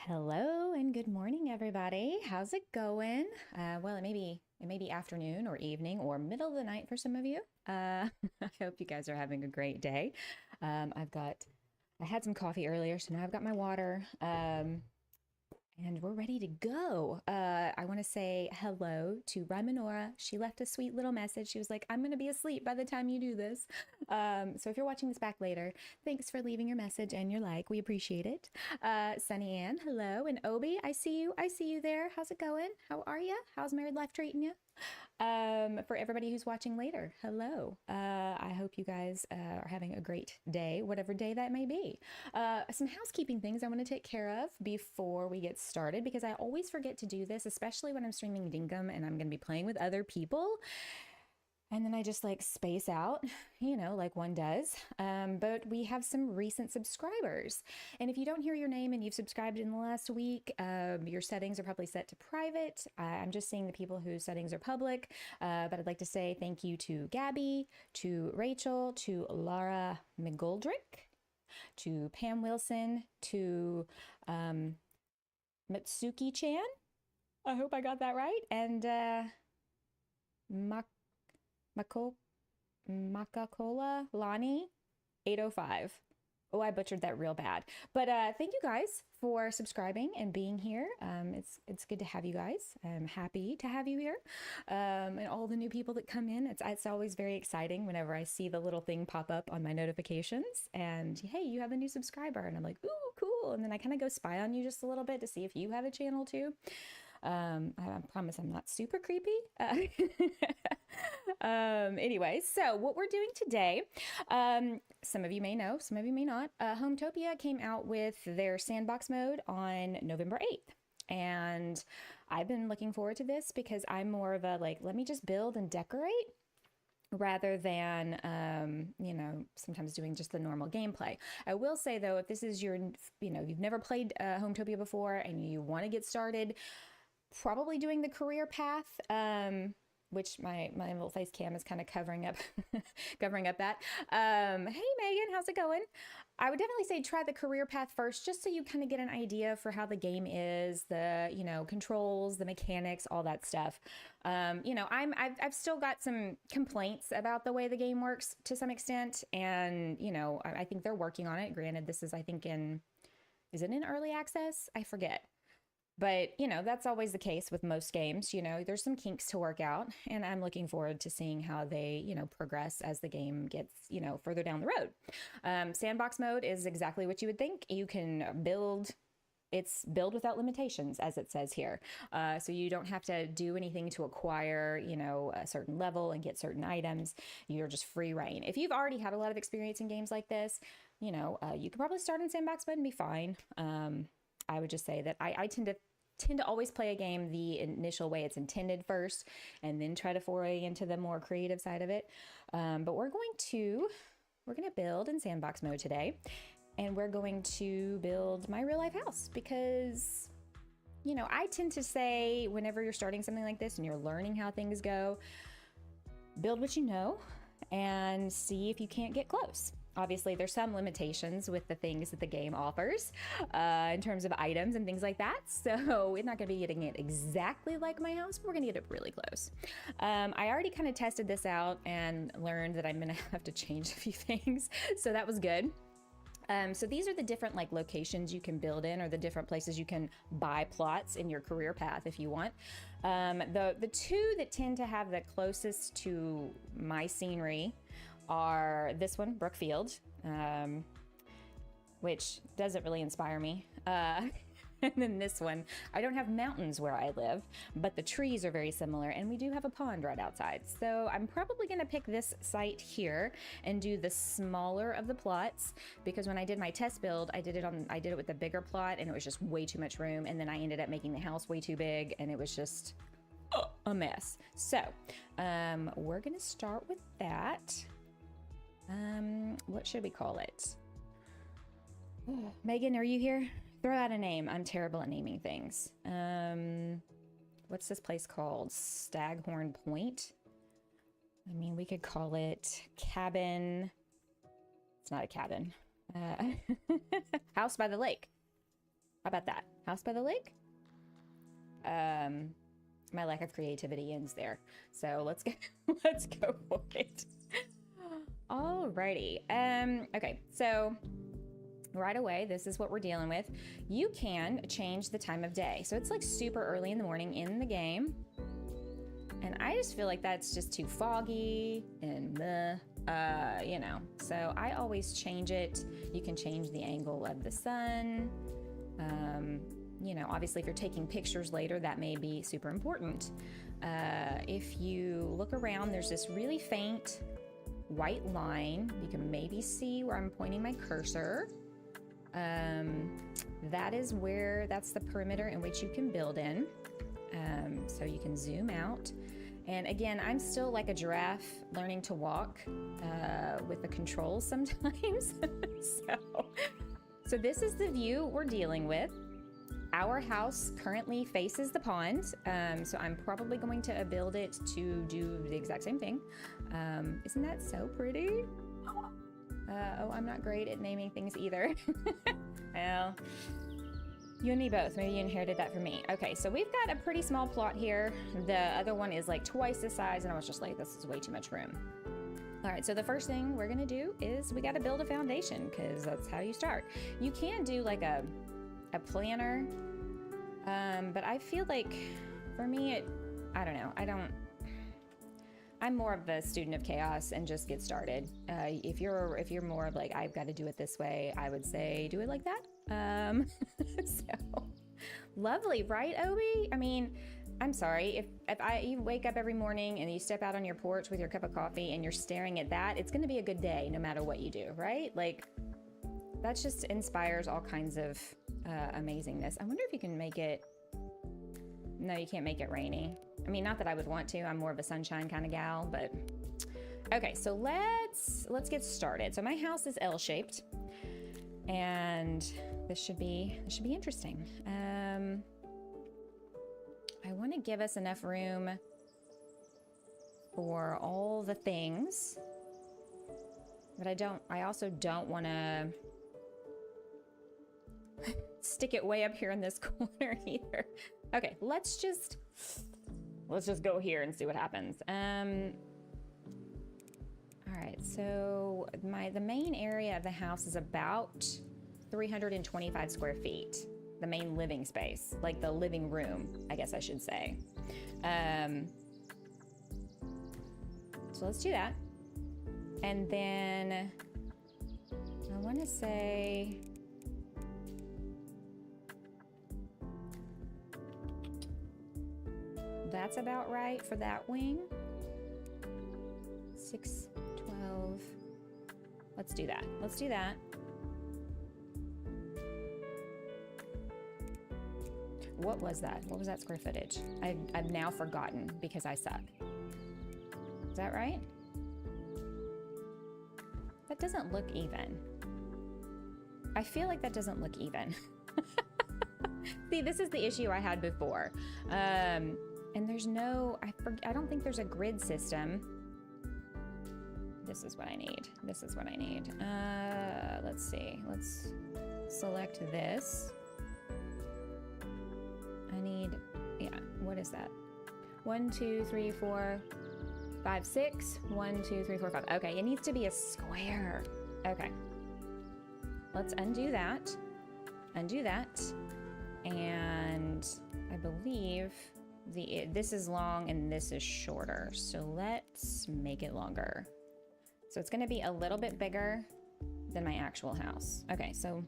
Hello and good morning, everybody. How's it going? Well, it may be afternoon or evening or middle of the night for some of you. I hope you guys are having a great day. I had some coffee earlier, so now I've got my water. And we're ready to go. I want to say hello to Rymanora. She left a sweet little message. She was like, I'm going to be asleep by the time you do this. So if you're watching this back later, thanks for leaving your message and your like. We appreciate it. Sunny Ann, hello. And Obi, I see you. I see you there. How's it going? How are you? How's married life treating you? For everybody who's watching later, hello. I hope you guys are having a great day, whatever day that may be. Some housekeeping things I want to take care of before we get started because I always forget to do this, especially when I'm streaming Dinkum and I'm going to be playing with other people. And then I just like space out, like one does. But we have some recent subscribers. And if you don't hear your name and you've subscribed in the last week, your settings are probably set to private. I'm just seeing the people whose settings are public. But I'd like to say thank you to Gabby, to Rachel, to Laura McGoldrick, to Pam Wilson, to Mitsuki-chan. I hope I got that right. And Mako Makakola Lani 805. Oh, I butchered that real bad. But thank you guys for subscribing and being here. It's good to have you guys. I'm happy to have you here. And all the new people that come in. It's always very exciting whenever I see the little thing pop up on my notifications and hey, you have a new subscriber. And I'm like, ooh, cool. And then I kind of go spy on you just a little bit to see if you have a channel too. I promise I'm not super creepy. Anyway, so what we're doing today, some of you may know, some of you may not. Hometopia came out with their Sandbox Mode on November 8th. And I've been looking forward to this because I'm more of a let me just build and decorate rather than, sometimes doing just the normal gameplay. I will say though, if this is you've never played Hometopia before and you want to get started, probably doing the career path, which my little face cam is kind of covering up that. Hey Megan, how's it going? I would definitely say try the career path first, just so you kind of get an idea for how the game is, the controls, the mechanics, all that stuff. I've still got some complaints about the way the game works to some extent, and I think they're working on it. Granted, this is I think is it in early access? I forget. But, that's always the case with most games. There's some kinks to work out, and I'm looking forward to seeing how they, progress as the game gets, further down the road. Sandbox mode is exactly what you would think. You can it's build without limitations, as it says here. So you don't have to do anything to acquire, a certain level and get certain items. You're just free reign. If you've already had a lot of experience in games like this, you could probably start in Sandbox mode and be fine. I would just say that I tend to always play a game the initial way it's intended first, and then try to foray into the more creative side of it. But we're going to build in Sandbox mode today, and we're going to build my real life house because, I tend to say whenever you're starting something like this and you're learning how things go, build what you know and see if you can't get close. Obviously, there's some limitations with the things that the game offers in terms of items and things like that. So we're not going to be getting it exactly like my house, but we're going to get it really close. I already kind of tested this out and learned that I'm going to have to change a few things. So that was good. So these are the different locations you can build in, or the different places you can buy plots in your career path if you want. The two that tend to have the closest to my scenery are this one, Brookfield, which doesn't really inspire me. And then this one, I don't have mountains where I live, but the trees are very similar, and we do have a pond right outside. So I'm probably gonna pick this site here and do the smaller of the plots, because when I did my test build, I did it with the bigger plot, and it was just way too much room, and then I ended up making the house way too big, and it was just a mess. So we're gonna start with that. What should we call it? Megan, are you here? Throw out a name. I'm terrible at naming things. What's this place called? Staghorn Point? I mean, we could call it cabin. It's not a cabin. House by the lake. How about that? House by the lake? My lack of creativity ends there. So let's go, let's go for it. Alrighty. Okay, so right away, this is what we're dealing with. You can change the time of day. So it's like super early in the morning in the game. And I just feel like that's just too foggy and you know. So I always change it. You can change the angle of the sun. You know, obviously if you're taking pictures later, that may be super important. If you look around, there's this really faint white line. You can maybe see where I'm pointing my cursor. That is where, that's the perimeter in which you can build in. So you can zoom out. And again, I'm still like a giraffe learning to walk with the controls sometimes. So this is the view we're dealing with. Our house currently faces the pond, so I'm probably going to build it to do the exact same thing. Isn't that so pretty? Oh, I'm not great at naming things either. Well, you and me both. Maybe you inherited that from me. Okay, so we've got a pretty small plot here. The other one is like twice the size, and I was just like, this is way too much room. All right, so the first thing we're gonna do is we gotta build a foundation, because that's how you start. You can do like a planner, but I feel like for me, I don't know, I'm more of a student of chaos and just get started. If you're more of like, I've got to do it this way, I would say do it like that. So lovely, right, Obi? I mean, I'm sorry, if you wake up every morning and you step out on your porch with your cup of coffee and you're staring at that, it's gonna be a good day no matter what you do, right? Like, that just inspires all kinds of amazingness. I wonder if you can make it, no, you can't make it rainy. I mean, not that I would want to, I'm more of a sunshine kind of gal, but okay, so let's get started. So my house is L-shaped, and this should be interesting. I want to give us enough room for all the things, but I also don't want to stick it way up here in this corner either. Okay, let's just go here and see what happens. All right, so the main area of the house is about 325 square feet. The main living space, like the living room, I guess I should say. So let's do that. And then I want to say, that's about right for that wing. 6, 12. Let's do that. Let's do that. What was that? What was that square footage? I've now forgotten because I suck. Is that right? That doesn't look even. I feel like that doesn't look even. See, this is the issue I had before. And there's no, I don't think there's a grid system. This is what I need. This is what I need. Let's see. Let's select this. I need, yeah, what is that? 1, 2, 3, 4, 5, 6. 1, 2, 3, 4, 5. Okay, it needs to be a square. Okay. Let's undo that. Undo that. And I believe this is long and this is shorter. So let's make it longer. So it's gonna be a little bit bigger than my actual house. Okay, so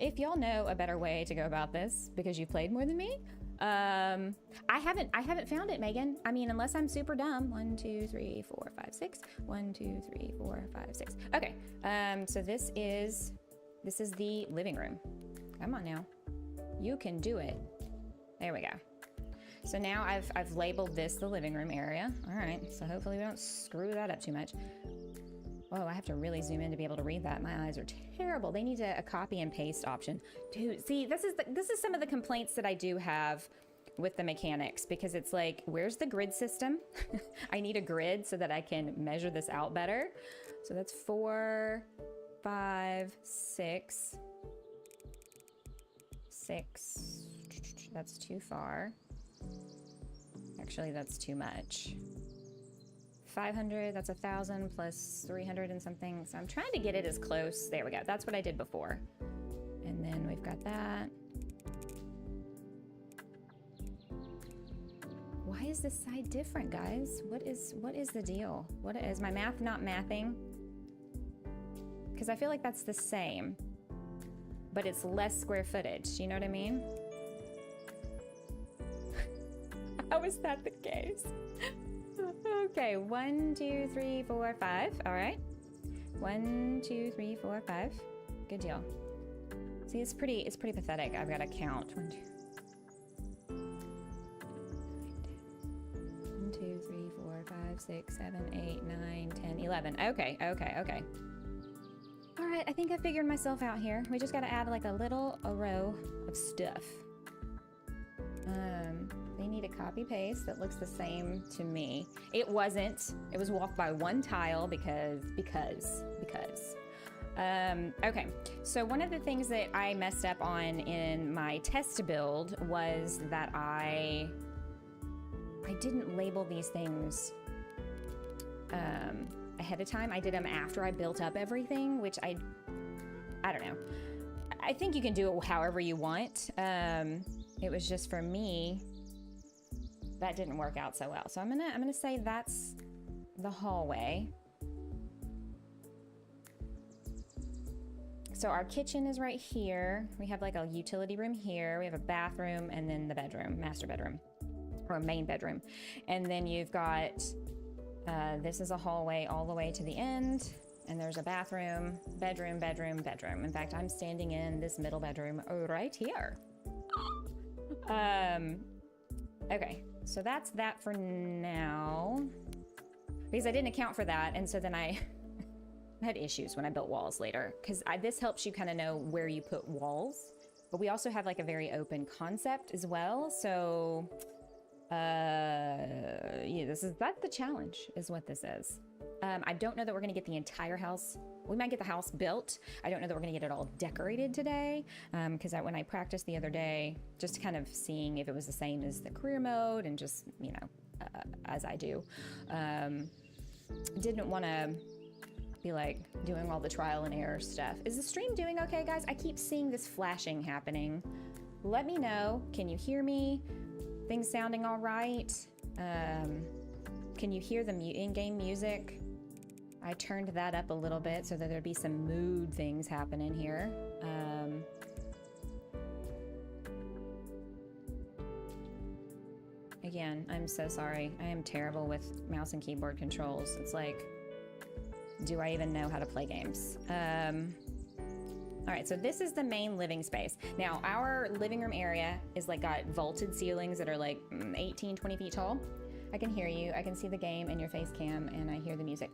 if y'all know a better way to go about this because you've played more than me, I haven't found it, Megan. I mean, unless I'm super dumb. 1, 2, 3, 4, 5, 6. 1, 2, 3, 4, 5, 6. Okay. So this is the living room. Come on now. You can do it. There we go. So now I've labeled this the living room area. All right. So hopefully we don't screw that up too much. Oh, I have to really zoom in to be able to read that. My eyes are terrible. They need a copy and paste option. Dude, see, this is some of the complaints that I do have with the mechanics, because it's like, where's the grid system? I need a grid so that I can measure this out better. So that's 4, 5, 6. 6. That's too far. Actually, that's too much. 500, that's 1,000 plus 300 and something. So I'm trying to get it as close. There we go. That's what I did before. And then we've got that. Why is this side different, guys? What is the deal? What is my math not mathing? Because I feel like that's the same, but it's less square footage. You know what I mean? How is that the case? Okay, 1, 2, 3, 4, 5. All right. 1, 2, 3, 4, 5. Good deal. See, it's pretty pathetic. I've got to count. 1, 2, 3, 4, 5, 6, 7, 8, 9, 10, 11. Okay. All right, I think I figured myself out here. We just got to add like a row of stuff. They need a copy paste that looks the same to me. It wasn't. It was walked by one tile because. Okay, so one of the things that I messed up on in my test build was that I didn't label these things ahead of time. I did them after I built up everything, which I don't know. I think you can do it however you want. It was just for me, that didn't work out so well. So I'm gonna say that's the hallway. So our kitchen is right here. We have like a utility room here. We have a bathroom and then the bedroom, master bedroom, or main bedroom. And then you've got, this is a hallway all the way to the end. And there's a bathroom, bedroom, bedroom, bedroom. In fact, I'm standing in this middle bedroom right here. Okay, so that's that for now. Because I didn't account for that, and so then I had issues when I built walls later. Because this helps you kind of know where you put walls. But we also have like a very open concept as well. So, yeah, that's the challenge, is what this is. I don't know that we're gonna get the entire house. We might get the house built. I don't know that we're gonna get it all decorated today. Because when I practiced the other day, just kind of seeing if it was the same as the career mode and just, you know, as I do. Didn't want to be like doing all the trial and error stuff. Is the stream doing okay, guys? I keep seeing this flashing happening. Let me know. Can you hear me? Things sounding all right? Can you hear the in-game music? I turned that up a little bit so that there'd be some mood things happening here. Again, I'm so sorry. I am terrible with mouse and keyboard controls. It's like, do I even know how to play games? All right, so this is the main living space. Now, our living room area is like got vaulted ceilings that are like 18, 20 feet tall. I can hear you, I can see the game and your face cam, and I hear the music.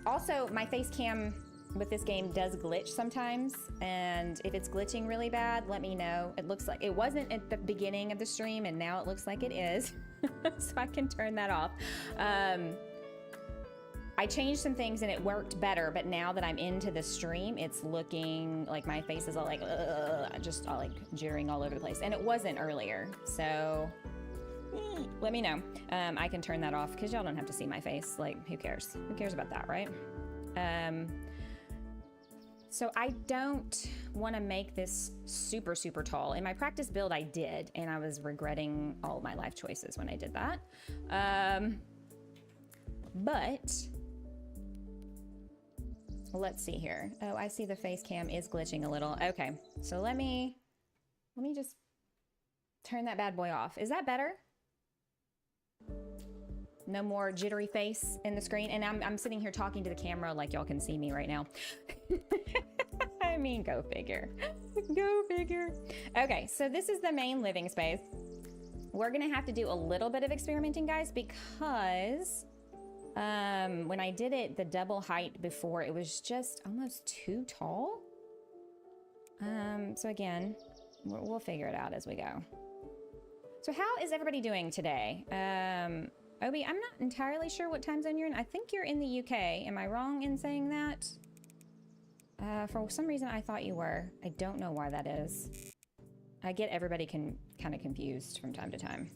Also, my face cam with this game does glitch sometimes, and if it's glitching really bad, let me know. It looks like it wasn't at the beginning of the stream, and now it looks like it is. So I can turn that off. I changed some things and it worked better, but now that I'm into the stream, it's looking like my face is all like, just all like jittering all over the place. And it wasn't earlier, so let me know. I can turn that off because y'all don't have to see my face. Like, who cares? Who cares about that, right? So I don't want to make this super, super tall. In my practice build, I did, and I was regretting all my life choices when I did that. But let's see here. Oh, I see the face cam is glitching a little. Okay, so let me just turn that bad boy off. Is that better? No more jittery face in the screen. And I'm sitting here talking to the camera like y'all can see me right now. I mean, go figure. Go figure. Okay, so this is the main living space. We're gonna have to do a little bit of experimenting, guys, because when I did it the double height before, it was just almost too tall. So again, we'll figure it out as we go. So how is everybody doing today? Obi, I'm not entirely sure what time zone you're in. I think you're in the UK. Am I wrong in saying that? For some reason, I thought you were. I don't know why that is. I get everybody kind of confused from time to time.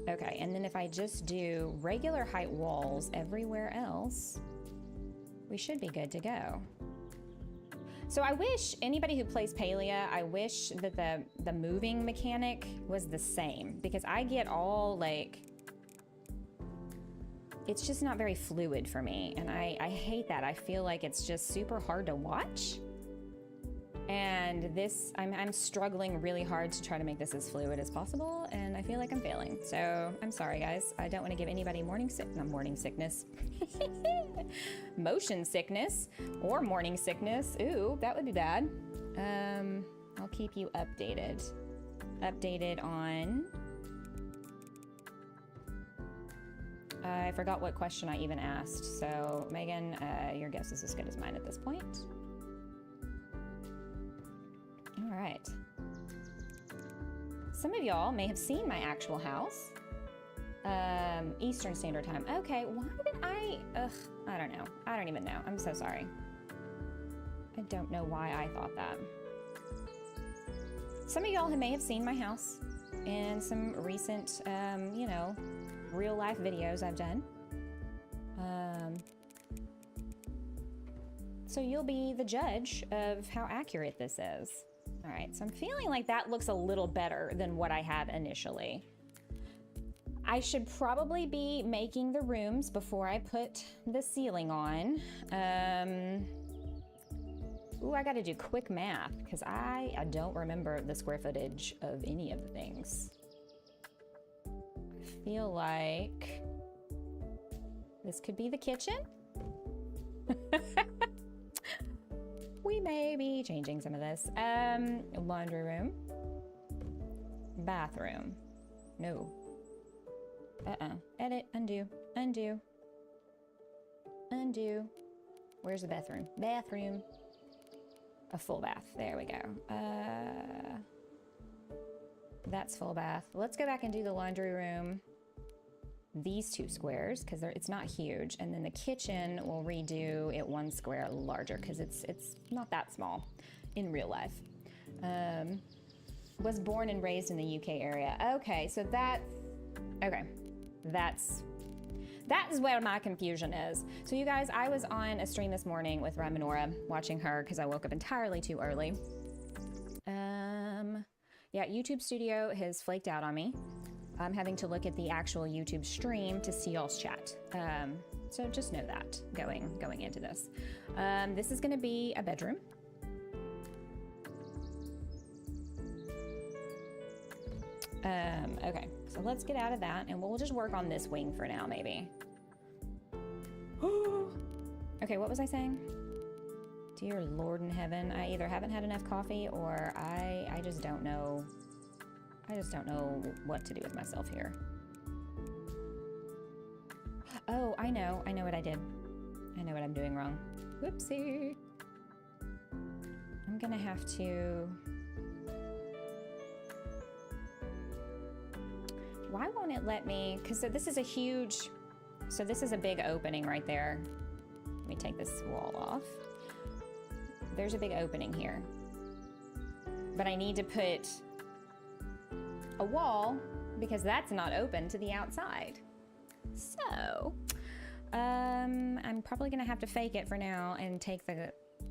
Okay, and then if I just do regular height walls everywhere else, we should be good to go. So I wish anybody who plays Palia, I wish that the moving mechanic was the same, because I get all like, it's just not very fluid for me, and I hate that. I feel like it's just super hard to watch. And this, I'm struggling really hard to try to make this as fluid as possible, and I feel like I'm failing. So I'm sorry, guys. I don't want to give anybody morning sickness. Motion sickness or morning sickness. Ooh, that would be bad. I'll keep you updated. Updated on... I forgot what question I even asked. So Megan, your guess is as good as mine at this point. All right. Some of y'all may have seen my actual house. Eastern Standard Time. Okay, why did I don't know. I don't even know. I'm so sorry. I don't know why I thought that. Some of y'all may have seen my house in some recent, you know, real life videos I've done. So you'll be the judge of how accurate this is. All right, so I'm feeling like that looks a little better than what I had initially. I should probably be making the rooms before I put the ceiling on. Ooh, I gotta do quick math because I don't remember the square footage of any of the things. I feel like this could be the kitchen. We may be changing some of this. Laundry room. Bathroom. No. Edit, undo, undo. Undo. Where's the bathroom? Bathroom. A full bath. There we go. That's full bath. Let's go back and do the laundry room. These two squares, because it's not huge. And then the kitchen will redo it one square larger, because it's not that small in real life. Was born and raised in the UK area. Okay, so that is where my confusion is. So you guys, I was on a stream this morning with Ramanora, watching her because I woke up entirely too early. Yeah, YouTube Studio has flaked out on me. I'm having to look at the actual YouTube stream to see y'all's chat. So just know that going into this. This is gonna be a bedroom. Okay, so let's get out of that and we'll just work on this wing for now, maybe. Okay, what was I saying? Dear Lord in heaven, I either haven't had enough coffee or I just don't know. I just don't know what to do with myself here. Oh, I know what I did. I know what I'm doing wrong. Whoopsie. I'm gonna have to... Why won't it let me? Because this is a huge... So this is a big opening right there. Let me take this wall off. There's a big opening here. But I need to put a wall because that's not open to the outside. So, I'm probably gonna have to fake it for now and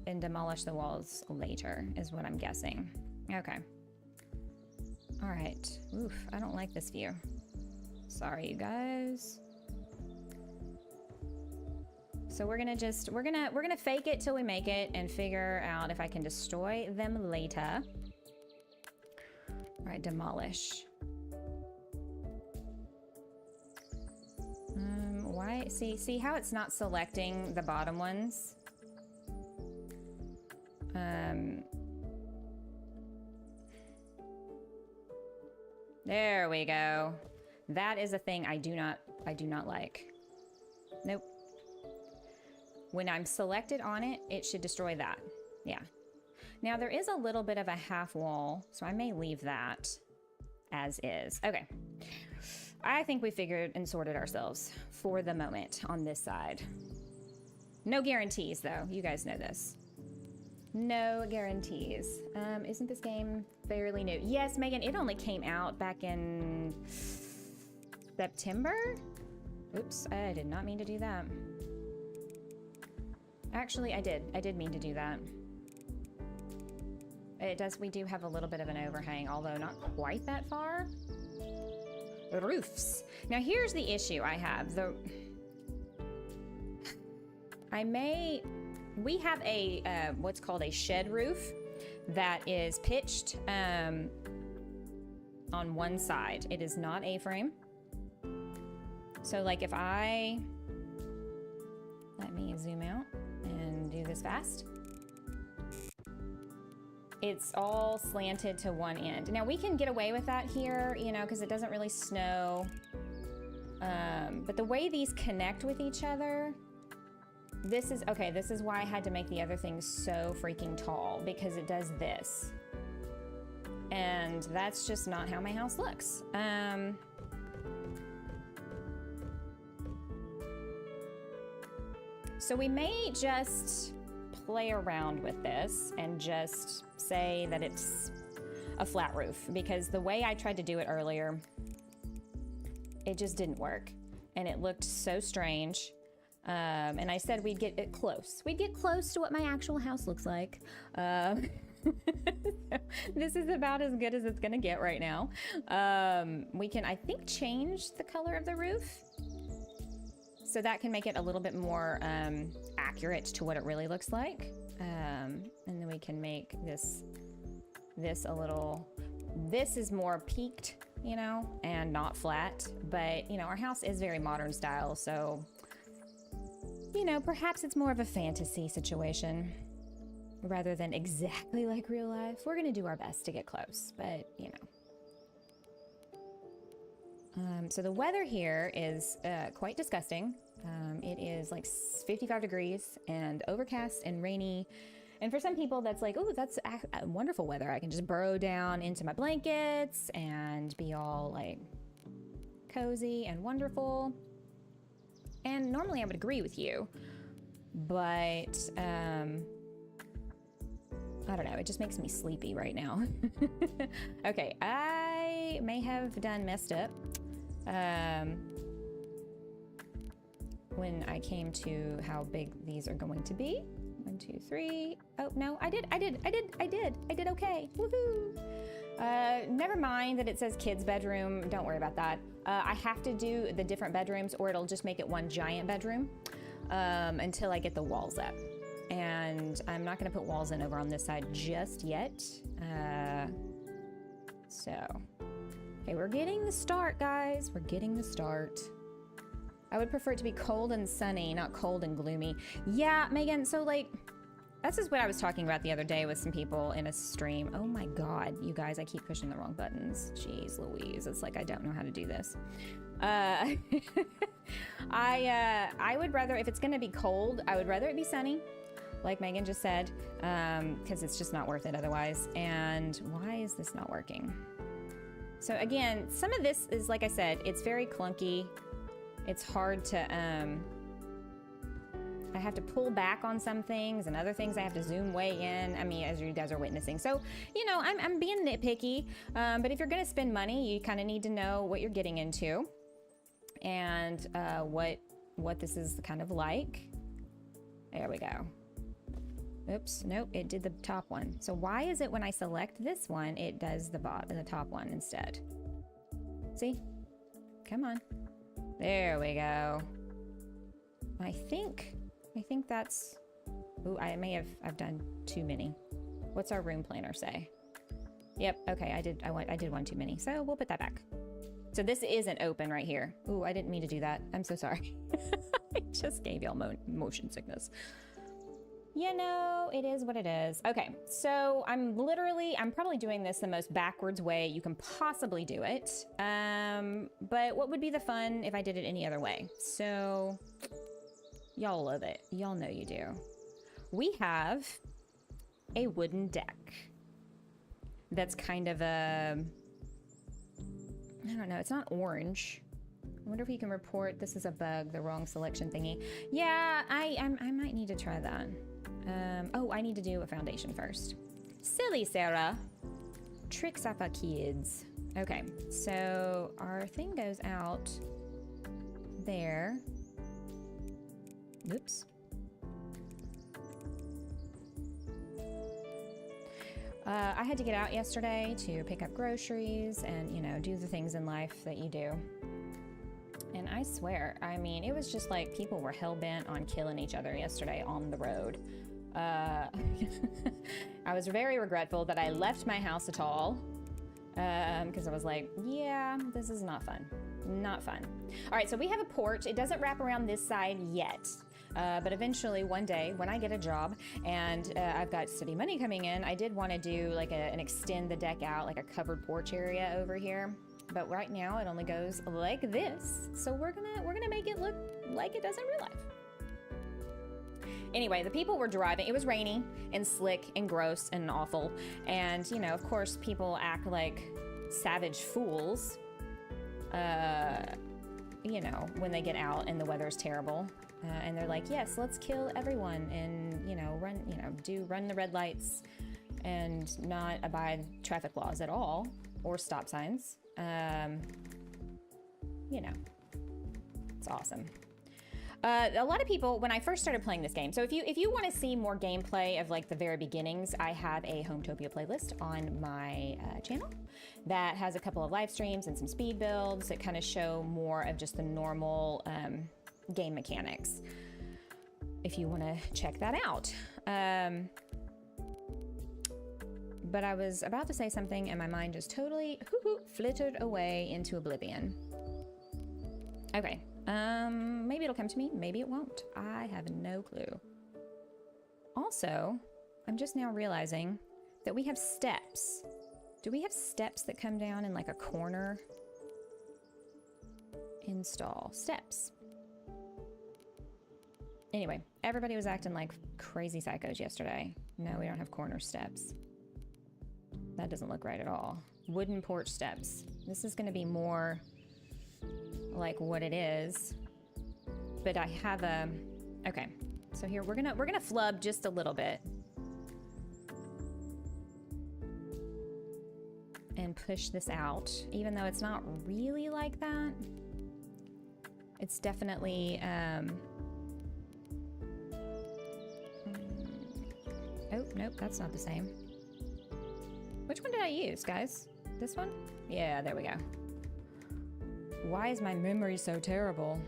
and demolish the walls later, is what I'm guessing. Okay. All right. Oof, I don't like this view. Sorry, you guys. So we're gonna fake it till we make it and figure out if I can destroy them later. All right, demolish. Why? See how it's not selecting the bottom ones? There we go. That is a thing I do not like. Nope. When I'm selected on it, it should destroy that. Yeah. Now there is a little bit of a half wall, so I may leave that as is. Okay. I think we figured and sorted ourselves for the moment on this side. No guarantees though, you guys know this. No guarantees. Isn't this game fairly new? Yes, Megan, it only came out back in September? Oops, I did not mean to do that. Actually, I did mean to do that. It does, we do have a little bit of an overhang, although not quite that far. Roofs. Now here's the issue I have. We have a, what's called a shed roof that is pitched on one side. It is not A-frame. So like if let me zoom out and do this fast. It's all slanted to one end. Now we can get away with that here, you know, because it doesn't really snow. But the way these connect with each other, this is why I had to make the other thing so freaking tall, because it does this. And that's just not how my house looks. So we may just play around with this and just say that it's a flat roof, because the way I tried to do it earlier, it just didn't work and it looked so strange. And I said we'd get it close. We'd get close to what my actual house looks like. This is about as good as it's gonna get right now. We can, I think, change the color of the roof, so that can make it a little bit more accurate to what it really looks like. And then we can make this a little, this is more peaked, you know, and not flat. But, you know, our house is very modern style, so, you know, perhaps it's more of a fantasy situation rather than exactly like real life. We're gonna do our best to get close, but, you know. So the weather here is quite disgusting. It is like 55 degrees and overcast and rainy. And for some people that's like, oh, that's wonderful weather. I can just burrow down into my blankets and be all like cozy and wonderful. And normally I would agree with you, but I don't know, it just makes me sleepy right now. Okay, I may have done messed up when I came to how big these are going to be. 1, 2, 3. Oh, no, I did okay. Woohoo! Never mind that it says kids' bedroom. Don't worry about that. I have to do the different bedrooms or it'll just make it one giant bedroom until I get the walls up. And I'm not gonna put walls in over on this side just yet. Okay, we're getting the start, guys. We're getting the start. I would prefer it to be cold and sunny, not cold and gloomy. Yeah, Megan, so like, that's just what I was talking about the other day with some people in a stream. Oh my God, you guys, I keep pushing the wrong buttons. Jeez Louise, it's like I don't know how to do this. I would rather, if it's gonna be cold, I would rather it be sunny, like Megan just said, because it's just not worth it otherwise. And why is this not working? So again, some of this is, like I said, it's very clunky. It's hard to, I have to pull back on some things, and other things I have to zoom way in. I mean, as you guys are witnessing. So, you know, I'm being nitpicky, but if you're gonna spend money, you kind of need to know what you're getting into and what this is kind of like. There we go. Oops, nope, it did the top one. So why is it when I select this one, it does the top one instead? See? Come on. There we go. I think that's, ooh, I've done too many. What's our room planner say? Yep, okay, I did one too many, so we'll put that back. So this isn't open right here. Ooh, I didn't mean to do that. I'm so sorry. I just gave y'all motion sickness. You know, it is what it is. Okay, so I'm probably doing this the most backwards way you can possibly do it. But what would be the fun if I did it any other way? So, y'all love it. Y'all know you do. We have a wooden deck. That's kind of a, I don't know, it's not orange. I wonder if you can report this is a bug, the wrong selection thingy. Yeah, I might need to try that. Oh, I need to do a foundation first. Silly Sarah. Tricks up our kids. Okay, so our thing goes out there. Oops. I had to get out yesterday to pick up groceries and, you know, do the things in life that you do. And I swear, I mean, it was just like people were hell-bent on killing each other yesterday on the road. I was very regretful that I left my house at all, because I was like, yeah, this is not fun. Not fun. All right, so we have a porch. It doesn't wrap around this side yet. But eventually one day when I get a job and I've got city money coming in, I did want to do like an extend the deck out, like a covered porch area over here. But right now it only goes like this. So we're gonna make it look like it does in real life. Anyway, the people were driving. It was rainy and slick and gross and awful. And, you know, of course, people act like savage fools, you know, when they get out and the weather's terrible. And they're like, yes, let's kill everyone and, you know, run the red lights and not abide traffic laws at all or stop signs. You know, it's awesome. A lot of people, when I first started playing this game, so if you want to see more gameplay of like the very beginnings, I have a Hometopia playlist on my channel that has a couple of live streams and some speed builds that kind of show more of just the normal game mechanics, if you want to check that out. But I was about to say something and my mind just totally flittered away into oblivion. Okay. Maybe it'll come to me, maybe it won't. I have no clue. Also, I'm just now realizing that we have steps. Do we have steps that come down in like a corner? Install steps. Anyway, everybody was acting like crazy psychos yesterday. No, we don't have corner steps. That doesn't look right at all. Wooden porch steps. This is gonna be more like what it is, but I have a, okay, so here we're gonna flub just a little bit and push this out, even though it's not really like that. It's definitely oh nope, that's not the same. Which one did I use, guys? This one? Yeah, there we go. Why is my memory so terrible?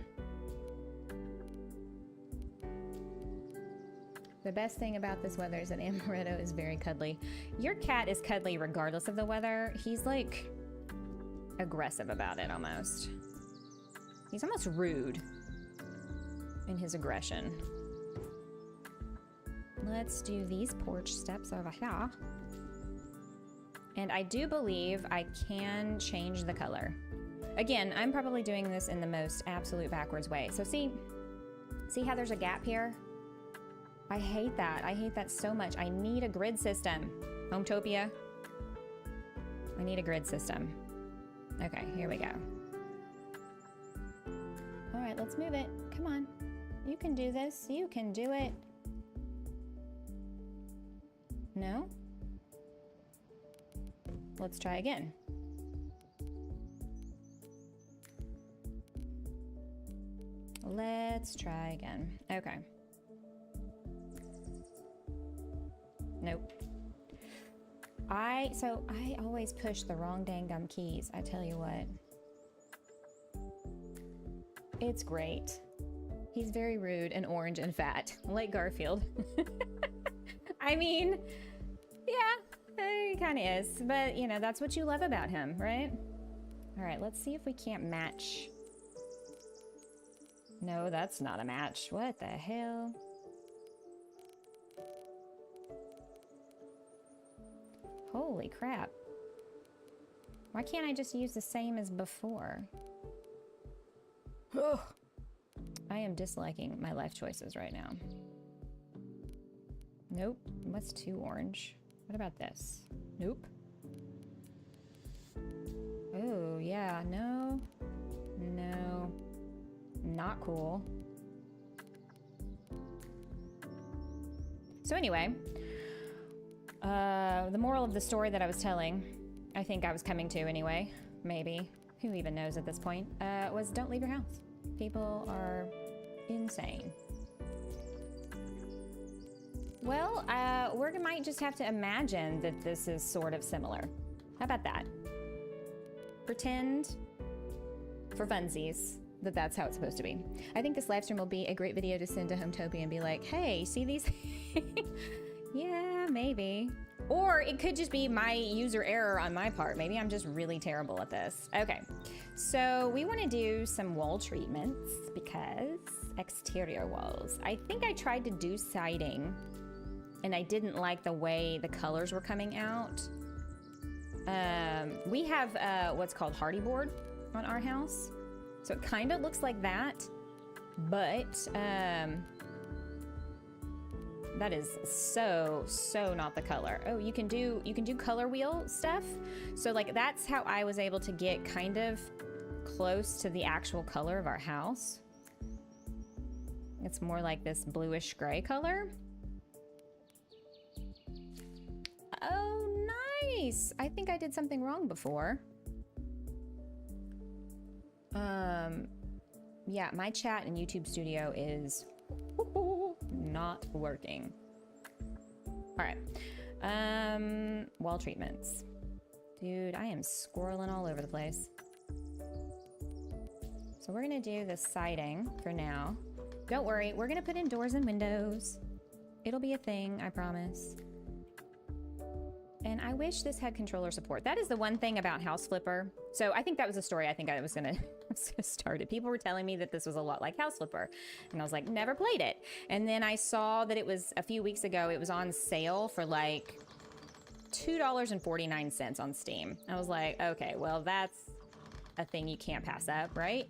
The best thing about this weather is that Amaretto is very cuddly. Your cat is cuddly regardless of the weather. He's like aggressive about it almost. He's almost rude in his aggression. Let's do these porch steps over here. And I do believe I can change the color. Again, I'm probably doing this in the most absolute backwards way. So see how there's a gap here? I hate that. I hate that so much. I need a grid system. Hometopia. I need a grid system. Okay, here we go. All right, let's move it. Come on. You can do this. You can do it. No? Let's try again. Let's try again. Okay. Nope. I always push the wrong dang gum keys. I tell you what. It's great. He's very rude and orange and fat, like Garfield. I mean, yeah, he kind of is, but you know, that's what you love about him, right? All right, let's see if we can't match. No, that's not a match. What the hell? Holy crap. Why can't I just use the same as before? Ugh. I am disliking my life choices right now. Nope. What's too orange? What about this? Nope. Oh, yeah. No. No. Not cool. So anyway, the moral of the story that I was telling, I think I was coming to anyway, maybe, who even knows at this point, was don't leave your house. People are insane. Well, we might just have to imagine that this is sort of similar. How about that? Pretend, for funsies, that that's how it's supposed to be. I think this live stream will be a great video to send to Hometopia and be like, hey, see these? Yeah, maybe. Or it could just be my user error on my part. Maybe I'm just really terrible at this. Okay, so we want to do some wall treatments because exterior walls. I think I tried to do siding and I didn't like the way the colors were coming out. We have what's called hardy board on our house. So it kind of looks like that, but that is so not the color. Oh, you can do color wheel stuff. So like that's how I was able to get kind of close to the actual color of our house. It's more like this bluish gray color. Oh, nice. I think I did something wrong before. Yeah, my chat in YouTube Studio is not working. All right. Wall treatments. Dude, I am squirreling all over the place. So we're gonna do the siding for now. Don't worry, we're gonna put in doors and windows. It'll be a thing, I promise. And I wish this had controller support. That is the one thing about House Flipper. So I think that was a story I think I was gonna start it. People were telling me that this was a lot like House Flipper. And I was like, never played it. And then I saw that it was, a few weeks ago, it was on sale for like $2.49 on Steam. I was like, okay, well that's a thing you can't pass up, right?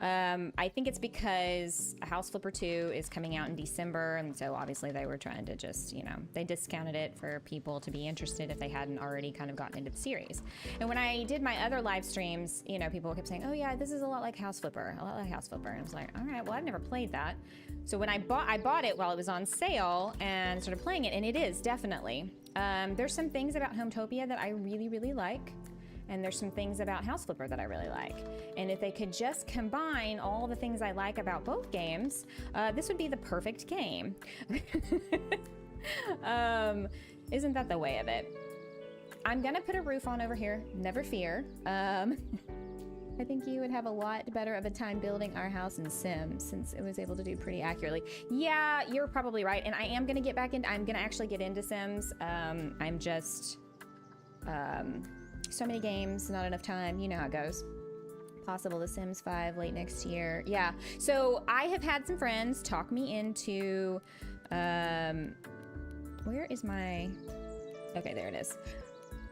I think it's because House Flipper 2 is coming out in December, and so obviously they were trying to just, you know, they discounted it for people to be interested if they hadn't already kind of gotten into the series. And when I did my other live streams, you know, people kept saying, oh yeah, this is a lot like House Flipper, a lot like House Flipper. And I was like, all right, well, I've never played that. So when I bought it while it was on sale and started playing it, and it is definitely. There's some things about Hometopia that I really like. And there's some things about House Flipper that I really like. And if they could just combine all the things I like about both games, this would be the perfect game. Isn't that the way of it? I'm gonna put a roof on over here, never fear. I think you would have a lot better of a time building our house in Sims since it was able to do pretty accurately. Yeah, you're probably right. And I am gonna get back into, I'm gonna actually get into Sims. I'm just, so many games, not enough time. You know how it goes. Possible The Sims 5 late next year. Yeah. So I have had some friends talk me into, where is my, okay, there it is.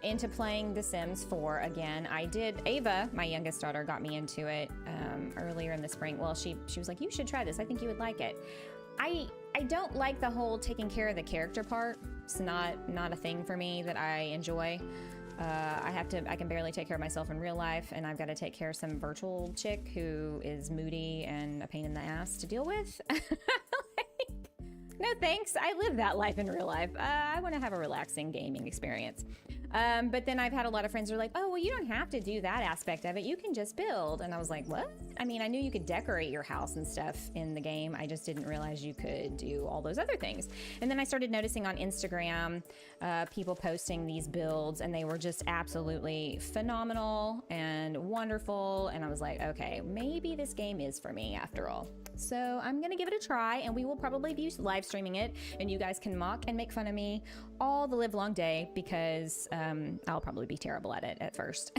Into playing The Sims 4 again. I did, Ava, my youngest daughter, got me into it earlier in the spring. Well, she was like, you should try this. I think you would like it. I don't like the whole taking care of the character part. It's not a thing for me that I enjoy. I can barely take care of myself in real life, and I've got to take care of some virtual chick who is moody and a pain in the ass to deal with. Like, no thanks, I live that life in real life. I want to have a relaxing gaming experience. But then I've had a lot of friends who are like, oh, well, you don't have to do that aspect of it. You can just build. And I was like, what? I mean, I knew you could decorate your house and stuff in the game. I just didn't realize you could do all those other things. And then I started noticing on Instagram, people posting these builds, and they were just absolutely phenomenal and wonderful. And I was like, okay, maybe this game is for me after all. So I'm gonna give it a try, and we will probably be live streaming it, and you guys can mock and make fun of me all the live long day because I'll probably be terrible at it at first.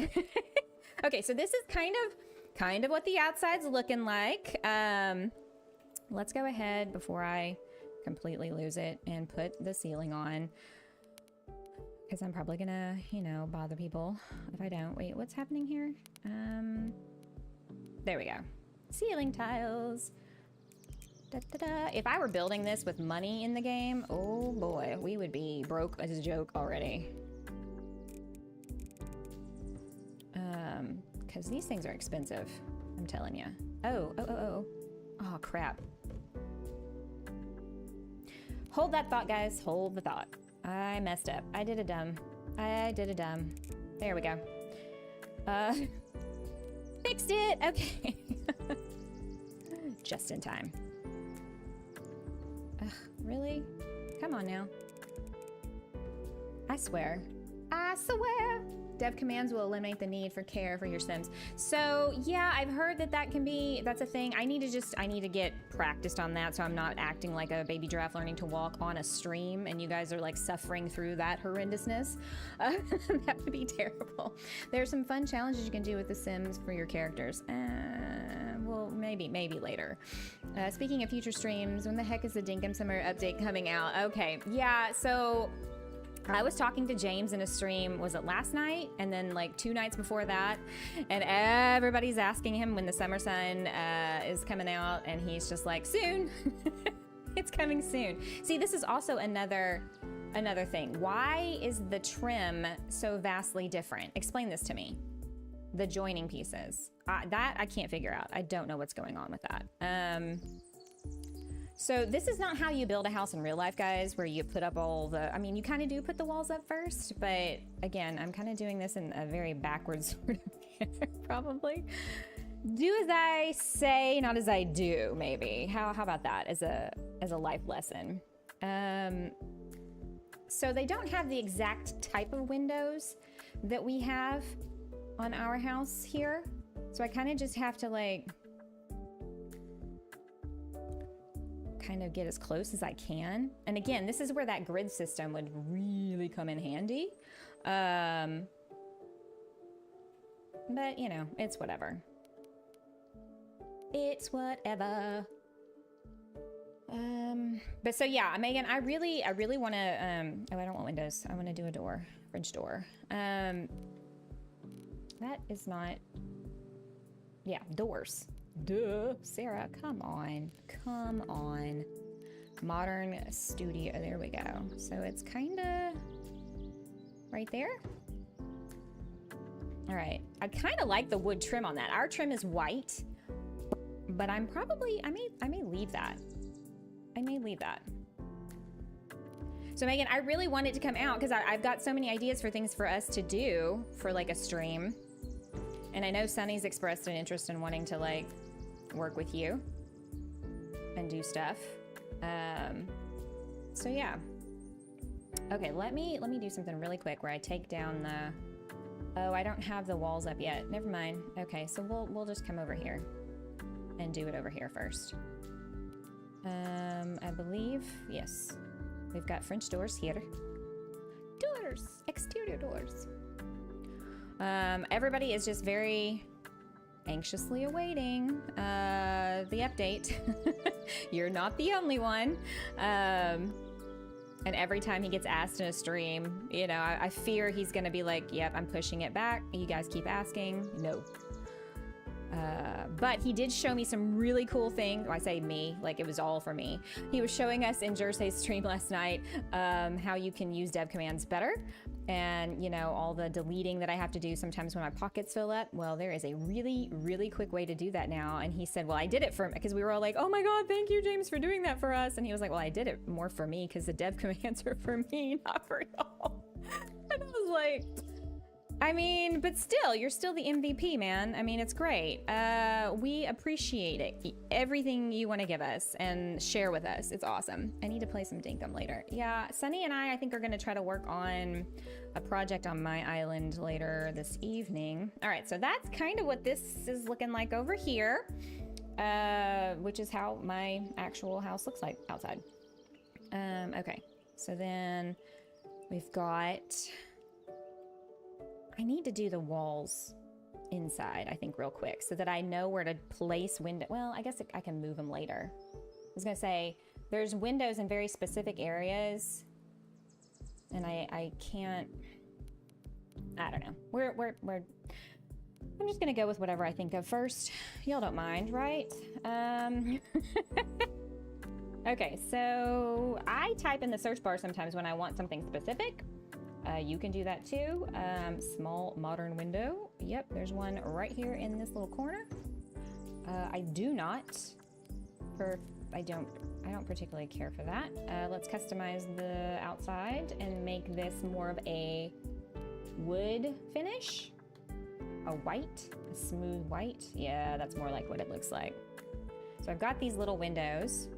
Okay, so this is kind of what the outside's looking like. Let's go ahead before I completely lose it and put the ceiling on, because I'm probably gonna, you know, bother people if I don't. Wait, what's happening here? There we go. Ceiling tiles. Da, da, da. If I were building this with money in the game, oh boy, we would be broke as a joke already. Because these things are expensive, I'm telling you. Oh, crap. Hold that thought, guys. Hold the thought. I messed up. I did a dumb. There we go. Fixed it. Okay. Just in time. Ugh, really? Come on now. I swear. Dev commands will eliminate the need for care for your Sims. So yeah, I've heard that that's a thing. I need to get practiced on that so I'm not acting like a baby giraffe learning to walk on a stream and you guys are like suffering through that horrendousness. That would be terrible. There's some fun challenges you can do with the Sims for your characters. Well, maybe later. Speaking of future streams, when the heck is the Dinkum Summer update coming out? Okay, yeah, so I was talking to James in a stream, was it last night? And then like 2 nights before that. And everybody's asking him when the Summer Sun is coming out. And he's just like, soon. It's coming soon. See, this is also another thing. Why is the trim so vastly different? Explain this to me. The joining pieces. That I can't figure out. I don't know what's going on with that. So this is not how you build a house in real life, guys, where you put up all the, I mean, you kind of do put the walls up first, but again, I'm kind of doing this in a very backwards sort of manner, probably. Do as I say, not as I do, maybe. How about that as a life lesson? So they don't have the exact type of windows that we have on our house here. So I kind of just have to like, kind of get as close as I can. And again, this is where that grid system would really come in handy. But you know, it's whatever. It's whatever. But so yeah, Megan, I really want to, oh, I don't want windows. I want to do a door, French door. That is not, yeah, doors. Duh, Sarah, come on. Modern studio, there we go. So it's kind of right there. All right, I kind of like the wood trim on that. Our trim is white, but I'm probably, I may leave that. So Megan, I really want it to come out because I've got so many ideas for things for us to do for like a stream. And I know Sunny's expressed an interest in wanting to like work with you and do stuff. So yeah. Okay, let me do something really quick where I take down the, oh, I don't have the walls up yet. Never mind. Okay, so we'll just come over here and do it over here first. I believe, yes. We've got French doors here. Doors, exterior doors. Everybody is just very anxiously awaiting the update. You're not the only one. And every time he gets asked in a stream, you know, I fear he's gonna be like, yep, I'm pushing it back. You guys keep asking. No. But he did show me some really cool things. I say me, like it was all for me. He was showing us in Jersey's stream last night how you can use dev commands better. And, you know, all the deleting that I have to do sometimes when my pockets fill up. Well, there is a really, really quick way to do that now. And he said, well, I did it for, because we were all like, oh my God, thank you, James, for doing that for us. And he was like, well, I did it more for me because the dev commands are for me, not for y'all. And I was like, I mean, but still, you're still the MVP, man. I mean, it's great. We appreciate it. Everything you want to give us and share with us. It's awesome. I need to play some Dinkum later. Yeah, Sunny and I think, are going to try to work on a project on my island later this evening. All right, so that's kind of what this is looking like over here, which is how my actual house looks like outside. Okay, so then we've got... I need to do the walls inside, I think, real quick so that I know where to place window. Well, I guess I can move them later. I was gonna say, there's windows in very specific areas and I can't, I don't know. I'm just gonna go with whatever I think of first. Y'all don't mind, right? Okay, so I type in the search bar sometimes when I want something specific. You can do that too. Small modern window. Yep, there's one right here in this little corner. I do not I don't particularly care for that. Let's customize the outside and make this more of a wood finish. A white, a smooth white. Yeah, that's more like what it looks like. So I've got these little windows.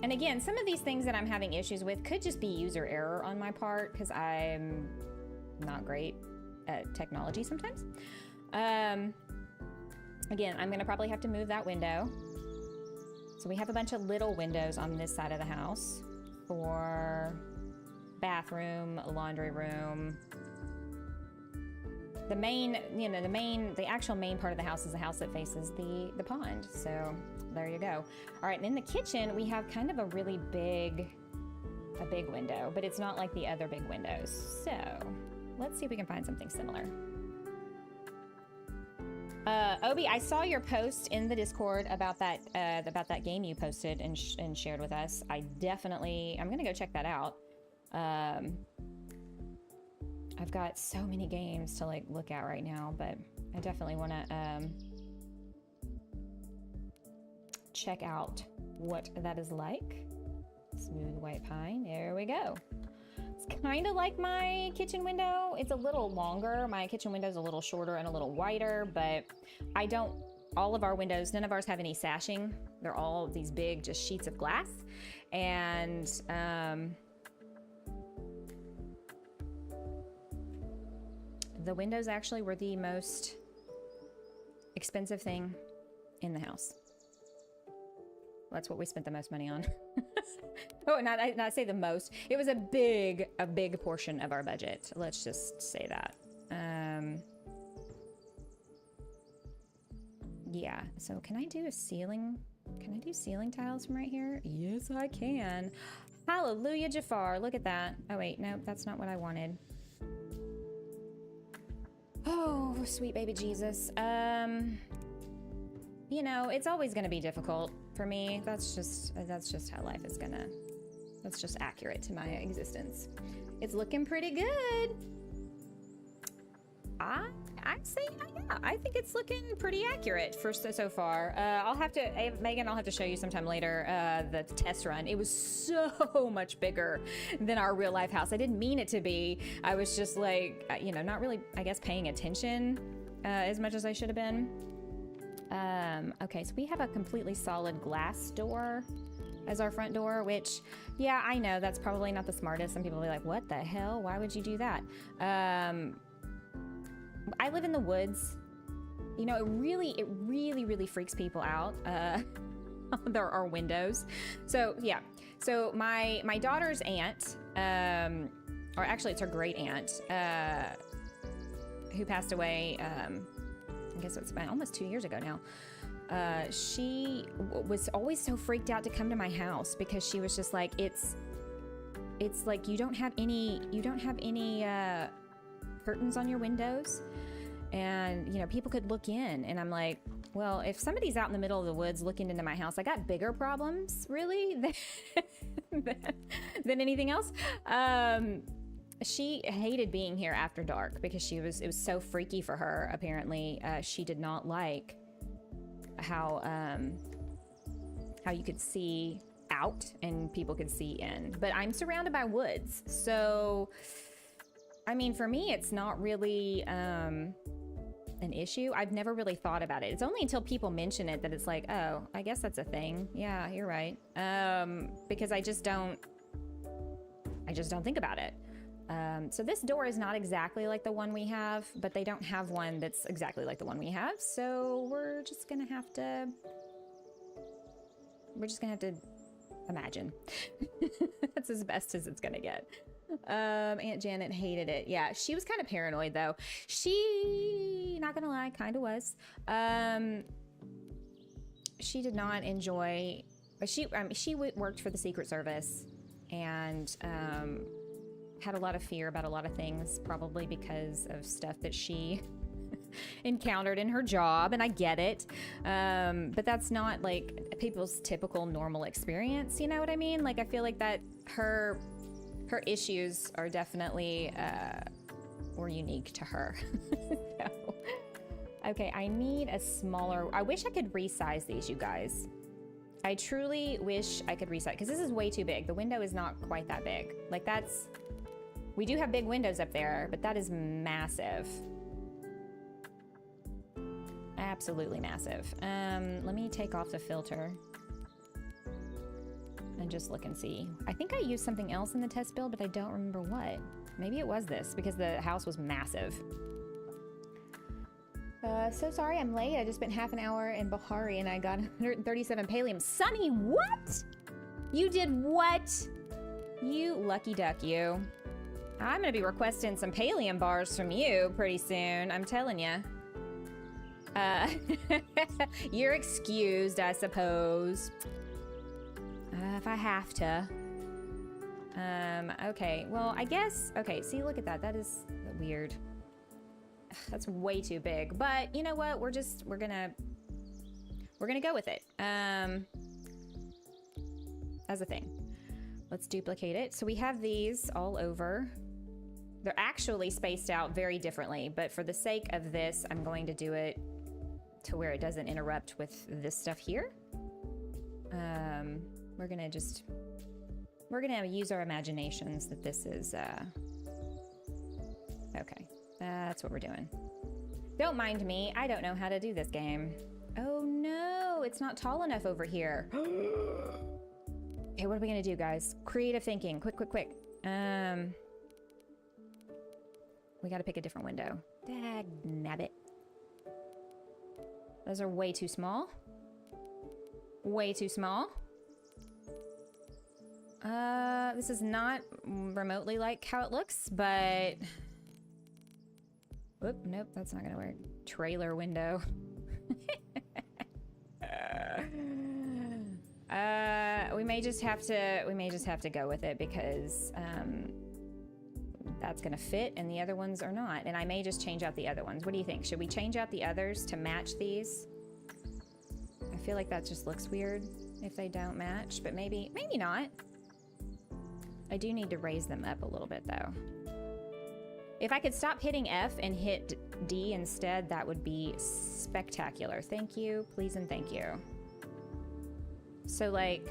And again, some of these things that I'm having issues with could just be user error on my part because I'm not great at technology sometimes. Again, I'm gonna probably have to move that window. So we have a bunch of little windows on this side of the house for bathroom, laundry room. The main, you know, the actual main part of the house is the house that faces the pond. So there you go. All right, and in the kitchen, we have kind of a really big window, but it's not like the other big windows. So let's see if we can find something similar. Obi, I saw your post in the Discord about that game you posted and shared with us. I'm gonna go check that out. I've got so many games to like look at right now, but I definitely want to check out what that is like. Smooth white pine. There we go. It's kind of like my kitchen window. It's a little longer. My kitchen window is a little shorter and a little wider, but all of our windows, none of ours have any sashing. They're all these big just sheets of glass. And the windows actually were the most expensive thing in the house. That's what we spent the most money on. Oh, not say the most. It was a big portion of our budget. Let's just say that. Yeah, so can I do a ceiling? Can I do ceiling tiles from right here? Yes, I can. Hallelujah, Jafar. Look at that. Oh, wait, no, that's not what I wanted. Oh, sweet baby Jesus. You know, it's always gonna be difficult for me. That's just how life is gonna, that's just accurate to my existence. It's looking pretty good. I'd say, yeah, I think it's looking pretty accurate for so far. Megan, I'll have to show you sometime later the test run. It was so much bigger than our real life house. I didn't mean it to be. I was just like, you know, not really, I guess, paying attention as much as I should have been. Okay, so we have a completely solid glass door as our front door, which, yeah, I know that's probably not the smartest. Some people will be like, what the hell? Why would you do that? I live in the woods. You know, it really freaks people out. There are windows. So yeah. So my daughter's aunt, or actually it's her great aunt, who passed away, I guess it's been almost 2 years ago now. She was always so freaked out to come to my house because she was just like, it's like you don't have any curtains on your windows, and you know, people could look in, and I'm like, well, if somebody's out in the middle of the woods looking into my house, I got bigger problems really than anything else. She hated being here after dark because it was so freaky for her. Apparently, she did not like how you could see out and people could see in. But I'm surrounded by woods, so I mean, for me, it's not really an issue. I've never really thought about it. It's only until people mention it that it's like, oh, I guess that's a thing. Yeah, you're right. Because I just don't think about it. So this door is not exactly like the one we have, but they don't have one that's exactly like the one we have. So we're just gonna have to imagine. That's as best as it's gonna get. Aunt Janet hated it. Yeah, she was kind of paranoid though. She, not gonna lie, kind of was. She did not enjoy, she worked for the Secret Service and had a lot of fear about a lot of things, probably because of stuff that she encountered in her job, and I get it. But that's not like people's typical normal experience, you know what I mean? Like, I feel like that her issues are definitely were unique to her. So, Okay, I need a smaller... I wish I could resize these, you guys. I truly wish I could resize, because this is way too big. The window is not quite that big. Like, that's... We do have big windows up there, but that is massive. Absolutely massive. Let me take off the filter and just look and see. I think I used something else in the test build, but I don't remember what. Maybe it was this, because the house was massive. So sorry I'm late. I just spent half an hour in Bahari and I got 137 pallium. Sunny, what? You did what? You lucky duck, you. I'm gonna be requesting some pallium bars from you pretty soon, I'm telling you. You're excused, I suppose. If I have to. Okay, well, I guess, okay, see, look at that. That is weird. That's way too big, but you know what? We're gonna go with it. As a thing. Let's duplicate it. So we have these all over. They're actually spaced out very differently, but for the sake of this, I'm going to do it to where it doesn't interrupt with this stuff here. We're gonna use our imaginations that this is, okay. That's what we're doing. Don't mind me. I don't know how to do this game. Oh no, it's not tall enough over here. Okay, what are we gonna do, guys? Creative thinking. Quick, quick, quick. We gotta pick a different window. Dag nabbit. Those are way too small. Way too small. This is not remotely like how it looks, but... Oop, nope, that's not gonna work. Trailer window. We may just have to go with it because that's gonna fit and the other ones are not. And I may just change out the other ones. What do you think? Should we change out the others to match these? I feel like that just looks weird if they don't match, but maybe not. I do need to raise them up a little bit though. If I could stop hitting F and hit D instead, that would be spectacular. Thank you, please and thank you. So like,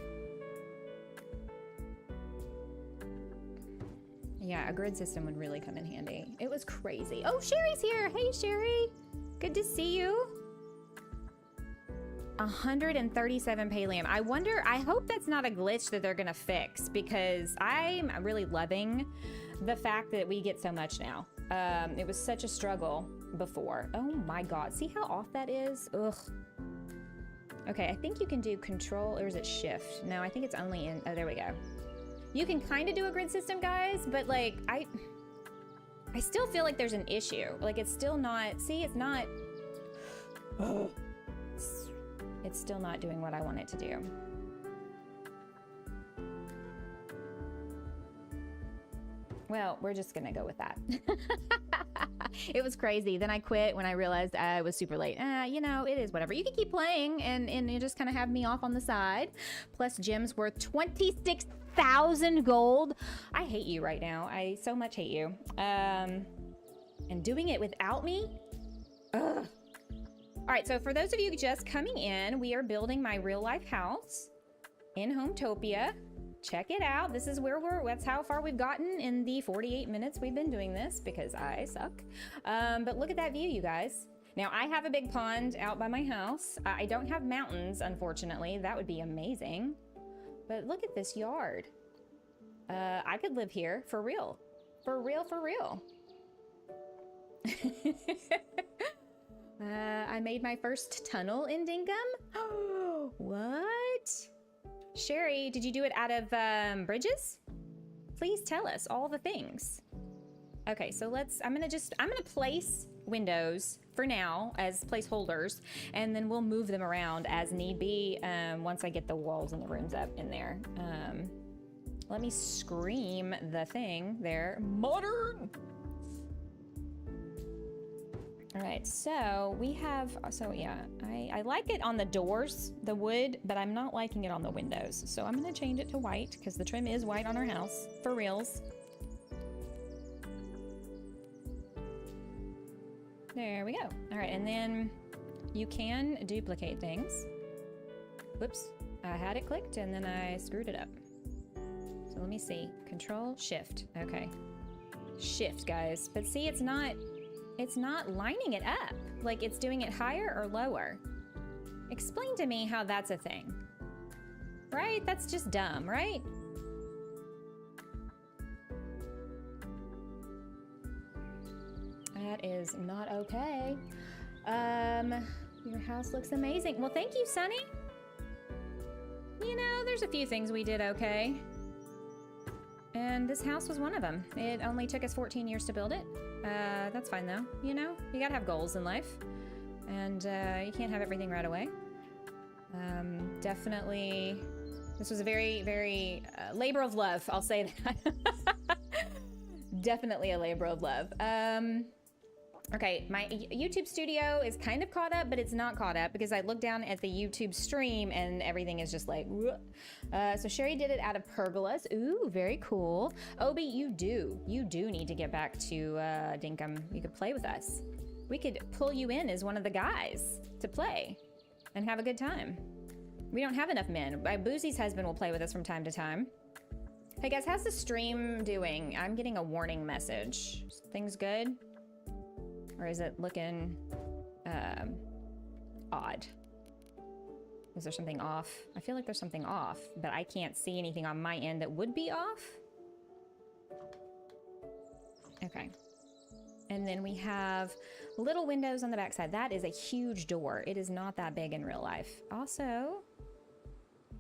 yeah, a grid system would really come in handy. It was crazy. Oh, Sherry's here. Hey, Sherry. Good to see you. 137 pallium. I hope that's not a glitch that they're gonna fix because I'm really loving the fact that we get so much now. It was such a struggle before. Oh my God, see how off that is? Ugh. Okay, I think you can do control, or is it shift? No, I think it's only in, oh, there we go. You can kind of do a grid system, guys, but like, I still feel like there's an issue. Like it's still not, see, it's not, it's still not doing what I want it to do. Well, we're just gonna go with that. It was crazy. Then I quit when I realized I was super late. You know, it is whatever. You can keep playing and you just kind of have me off on the side. Plus gems worth 26,000 gold. I hate you right now. I so much hate you. And doing it without me? Ugh. All right, so for those of you just coming in, we are building my real life house in Hometopia. Check it out. This is where that's how far we've gotten in the 48 minutes we've been doing this because I suck. But look at that view, you guys. Now I have a big pond out by my house. I don't have mountains, unfortunately. That would be amazing. But look at this yard. I could live here for real. For real, for real. I made my first tunnel in Dingham. What? Sherry, did you do it out of bridges? Please tell us all the things. Okay, so I'm gonna place windows for now as placeholders, and then we'll move them around as need be once I get the walls and the rooms up in there. Let me scream the thing there. Modern! All right, so we have, yeah, I like it on the doors, the wood, but I'm not liking it on the windows. So I'm gonna change it to white because the trim is white on our house, for reals. There we go. All right, and then you can duplicate things. Whoops, I had it clicked and then I screwed it up. So let me see, Control, Shift, okay. Shift, guys, but see, it's not lining it up. Like it's doing it higher or lower. Explain to me how that's a thing. Right? That's just dumb, right? That is not okay. Your house looks amazing. Well, thank you, Sunny. You know, there's a few things we did okay. And this house was one of them. It only took us 14 years to build it. That's fine though, you know? You gotta have goals in life. And you can't have everything right away. Definitely, this was a very, very labor of love, I'll say that. Definitely a labor of love. Okay, my YouTube studio is kind of caught up, but it's not caught up because I looked down at the YouTube stream and everything is just like, so Sherry did it out of pergolas. Ooh, very cool. Obi, you do need to get back to Dinkum. You could play with us. We could pull you in as one of the guys to play and have a good time. We don't have enough men. Boozy's husband will play with us from time to time. Hey guys, how's the stream doing? I'm getting a warning message. Things good? Or is it looking odd? Is there something off? I feel like there's something off, but I can't see anything on my end that would be off. Okay. And then we have little windows on the backside. That is a huge door. It is not that big in real life. Also,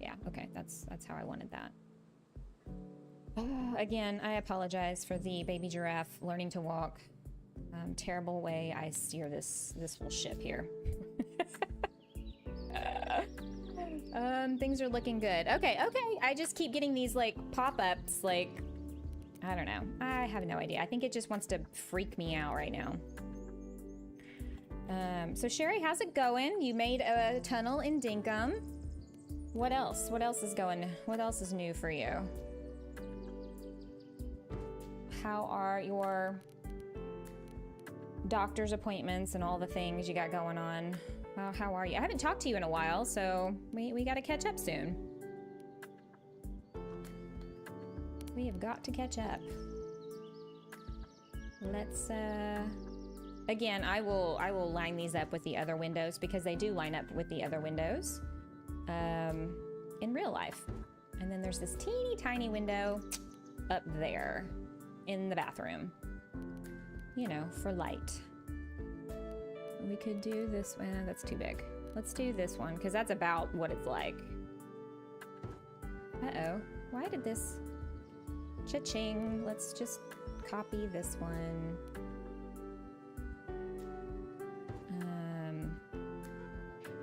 yeah, okay, that's how I wanted that. Again, I apologize for the baby giraffe learning to walk. Terrible way I steer this whole ship here. Things are looking good. Okay, I just keep getting these like pop-ups, like, I don't know. I have no idea. I think it just wants to freak me out right now. So Sherry, how's it going? You made a tunnel in Dinkum. What else? What else is going? What else is new for you? How are your doctor's appointments and all the things you got going on? Well, how are you? I haven't talked to you in a while, so we got to catch up soon. We have got to catch up. Let's, again, I will line these up with the other windows because they do line up with the other windows in real life. And then there's this teeny tiny window up there in the bathroom, you know, for light. We could do this one. That's too big. Let's do this one because that's about what it's like. Uh-oh. Why did this... Cha-ching. Let's just copy this one.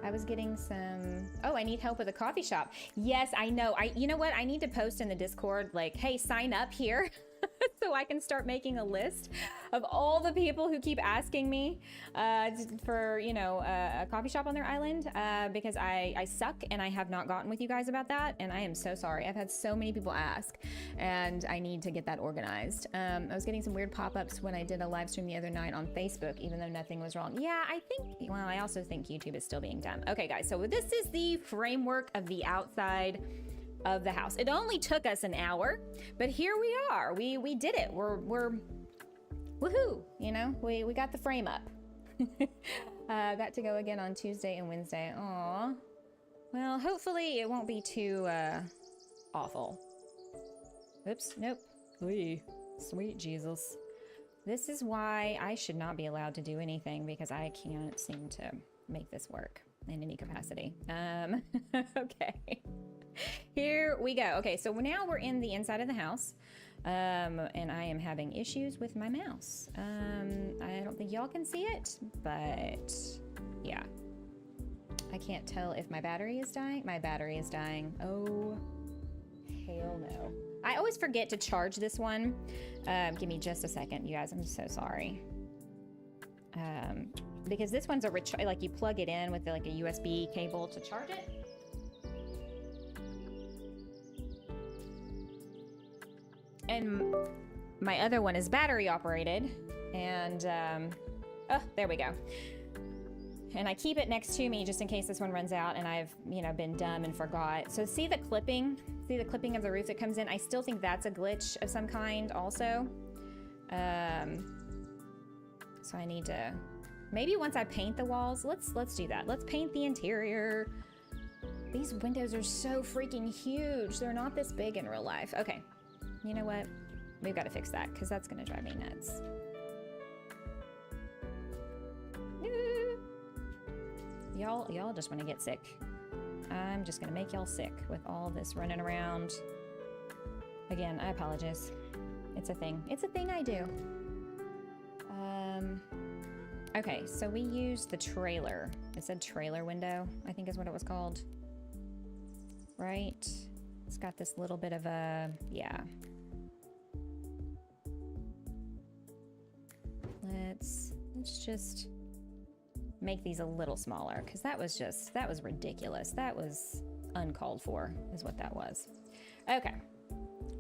I was getting some... Oh, I need help with a coffee shop. Yes, I know. You know what? I need to post in the Discord, like, hey, sign up here. So I can start making a list of all the people who keep asking me for, you know, a coffee shop on their island because I suck and I have not gotten with you guys about that. And I am so sorry. I've had so many people ask and I need to get that organized. I was getting some weird pop-ups when I did a live stream the other night on Facebook, even though nothing was wrong. Yeah, I think, well, I also think YouTube is still being dumb. Okay, guys, so this is the framework of the outside of the house. It only took us an hour, but here we are. We did it. We're woohoo, you know, we got the frame up. Got to go again on Tuesday and Wednesday. Aw. Well, hopefully it won't be too awful. Oops, nope. Wee, sweet Jesus. This is why I should not be allowed to do anything because I can't seem to make this work in any capacity. Okay. Here we go. Okay, so now we're in the inside of the house, and I am having issues with my mouse. I don't think y'all can see it, but yeah. I can't tell if my battery is dying. My battery is dying. Oh, hell no. I always forget to charge this one. Give me just a second, you guys. I'm so sorry. Because this one's like you plug it in with like a USB cable to charge it. And my other one is battery operated, and Oh, there we go. And I keep it next to me just in case this one runs out and I've, you know, been dumb and forgot. So see the clipping? See the clipping of the roof that comes in? I still think that's a glitch of some kind also. So I need to, maybe once I paint the walls, let's do that. Let's paint the interior. These windows are so freaking huge. They're not this big in real life. Okay, you know what? We've got to fix that because that's gonna drive me nuts. Y'all just want to get sick. I'm just gonna make y'all sick with all this running around. Again, I apologize. It's a thing. It's a thing I do. Okay, so we used the trailer. It said trailer window, I think is what it was called. Right? It's got this little bit of a, yeah. Let's just make these a little smaller because that was ridiculous. That was uncalled for is what that was. Okay,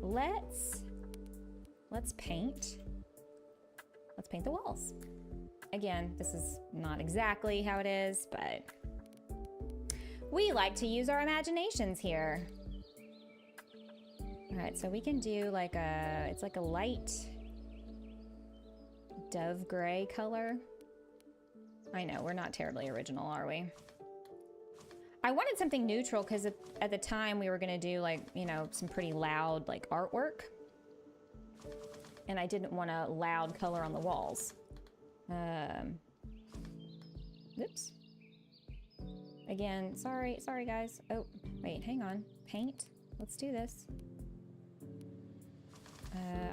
let's paint. Let's paint the walls. Again, this is not exactly how it is, but we like to use our imaginations here. All right, so we can do like it's like a light dove gray color. I know, we're not terribly original, are we? I wanted something neutral because at the time we were gonna do like, you know, some pretty loud like artwork. And I didn't want a loud color on the walls. Oops. Again, sorry guys. Oh, wait, hang on. Paint, let's do this.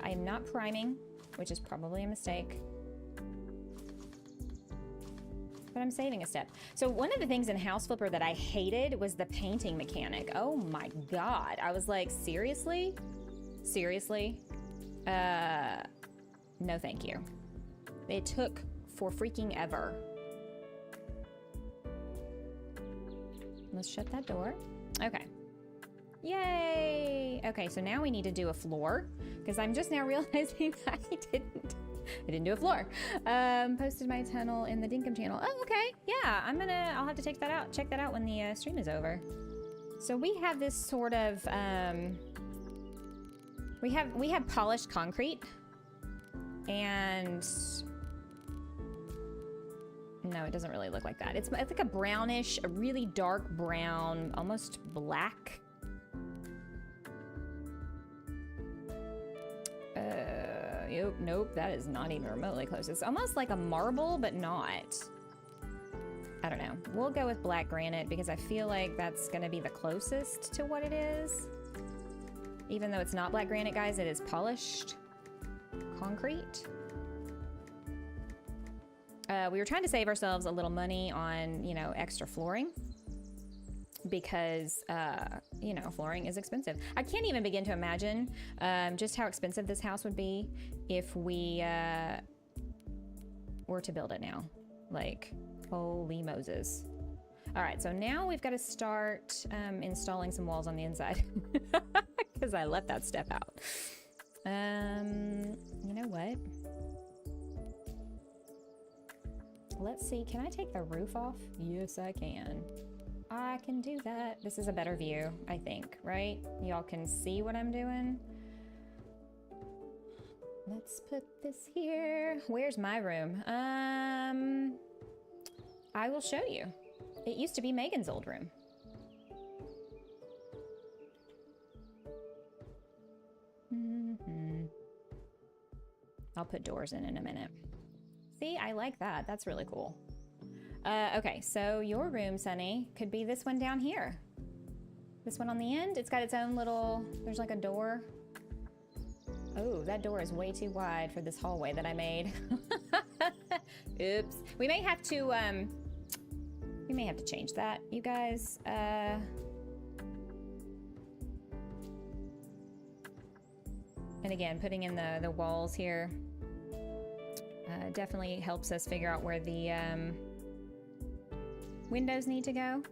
I am not priming, which is probably a mistake. But I'm saving a step. So one of the things in House Flipper that I hated was the painting mechanic. Oh my God. I was like, seriously? Seriously? No thank you. It took for freaking ever. Let's shut that door. Okay. Yay! Okay, so now we need to do a floor because I'm just now realizing I didn't do a floor. Posted my tunnel in the Dinkum channel. Oh, okay. Yeah, I'll have to check that out when the stream is over. So we have this sort of, we have polished concrete and no, it doesn't really look like that. It's like a brownish, a really dark brown, almost black. Nope, that is not even remotely close. It's almost like a marble, but not. I don't know. We'll go with black granite because I feel like that's gonna be the closest to what it is. Even though it's not black granite, guys, it is polished concrete. We were trying to save ourselves a little money on, you know, extra flooring because, you know, flooring is expensive. I can't even begin to imagine just how expensive this house would be if we were to build it now. Like, holy Moses. All right, so now we've got to start installing some walls on the inside because I left that step out. You know what? Let's see, can I take the roof off? Yes, I can. I can do that. This is a better view, I think, right? Y'all can see what I'm doing. Let's put this here. Where's my room? I will show you. It used to be Megan's old room. I'll put doors in a minute. See, I like that. That's really cool. Okay, so your room, Sunny, could be this one down here. This one on the end. It's got its own little, there's like a door. Oh, that door is way too wide for this hallway that I made. Oops. We may have to change that, you guys. And again, putting in the walls here definitely helps us figure out where the windows need to go.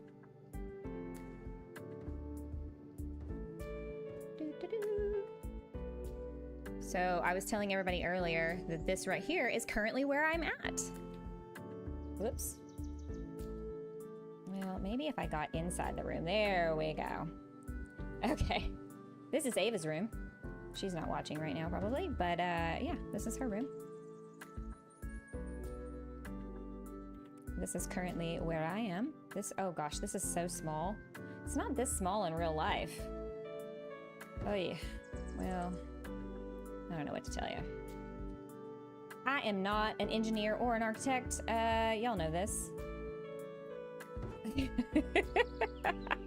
So I was telling everybody earlier that this right here is currently where I'm at. Whoops. Well, maybe if I got inside the room. There we go. Okay. This is Ava's room. She's not watching right now, probably. But, yeah, this is her room. This is currently where I am. Oh gosh, this is so small. It's not this small in real life. Oh yeah. Well, I don't know what to tell you. I am not an engineer or an architect. Y'all know this.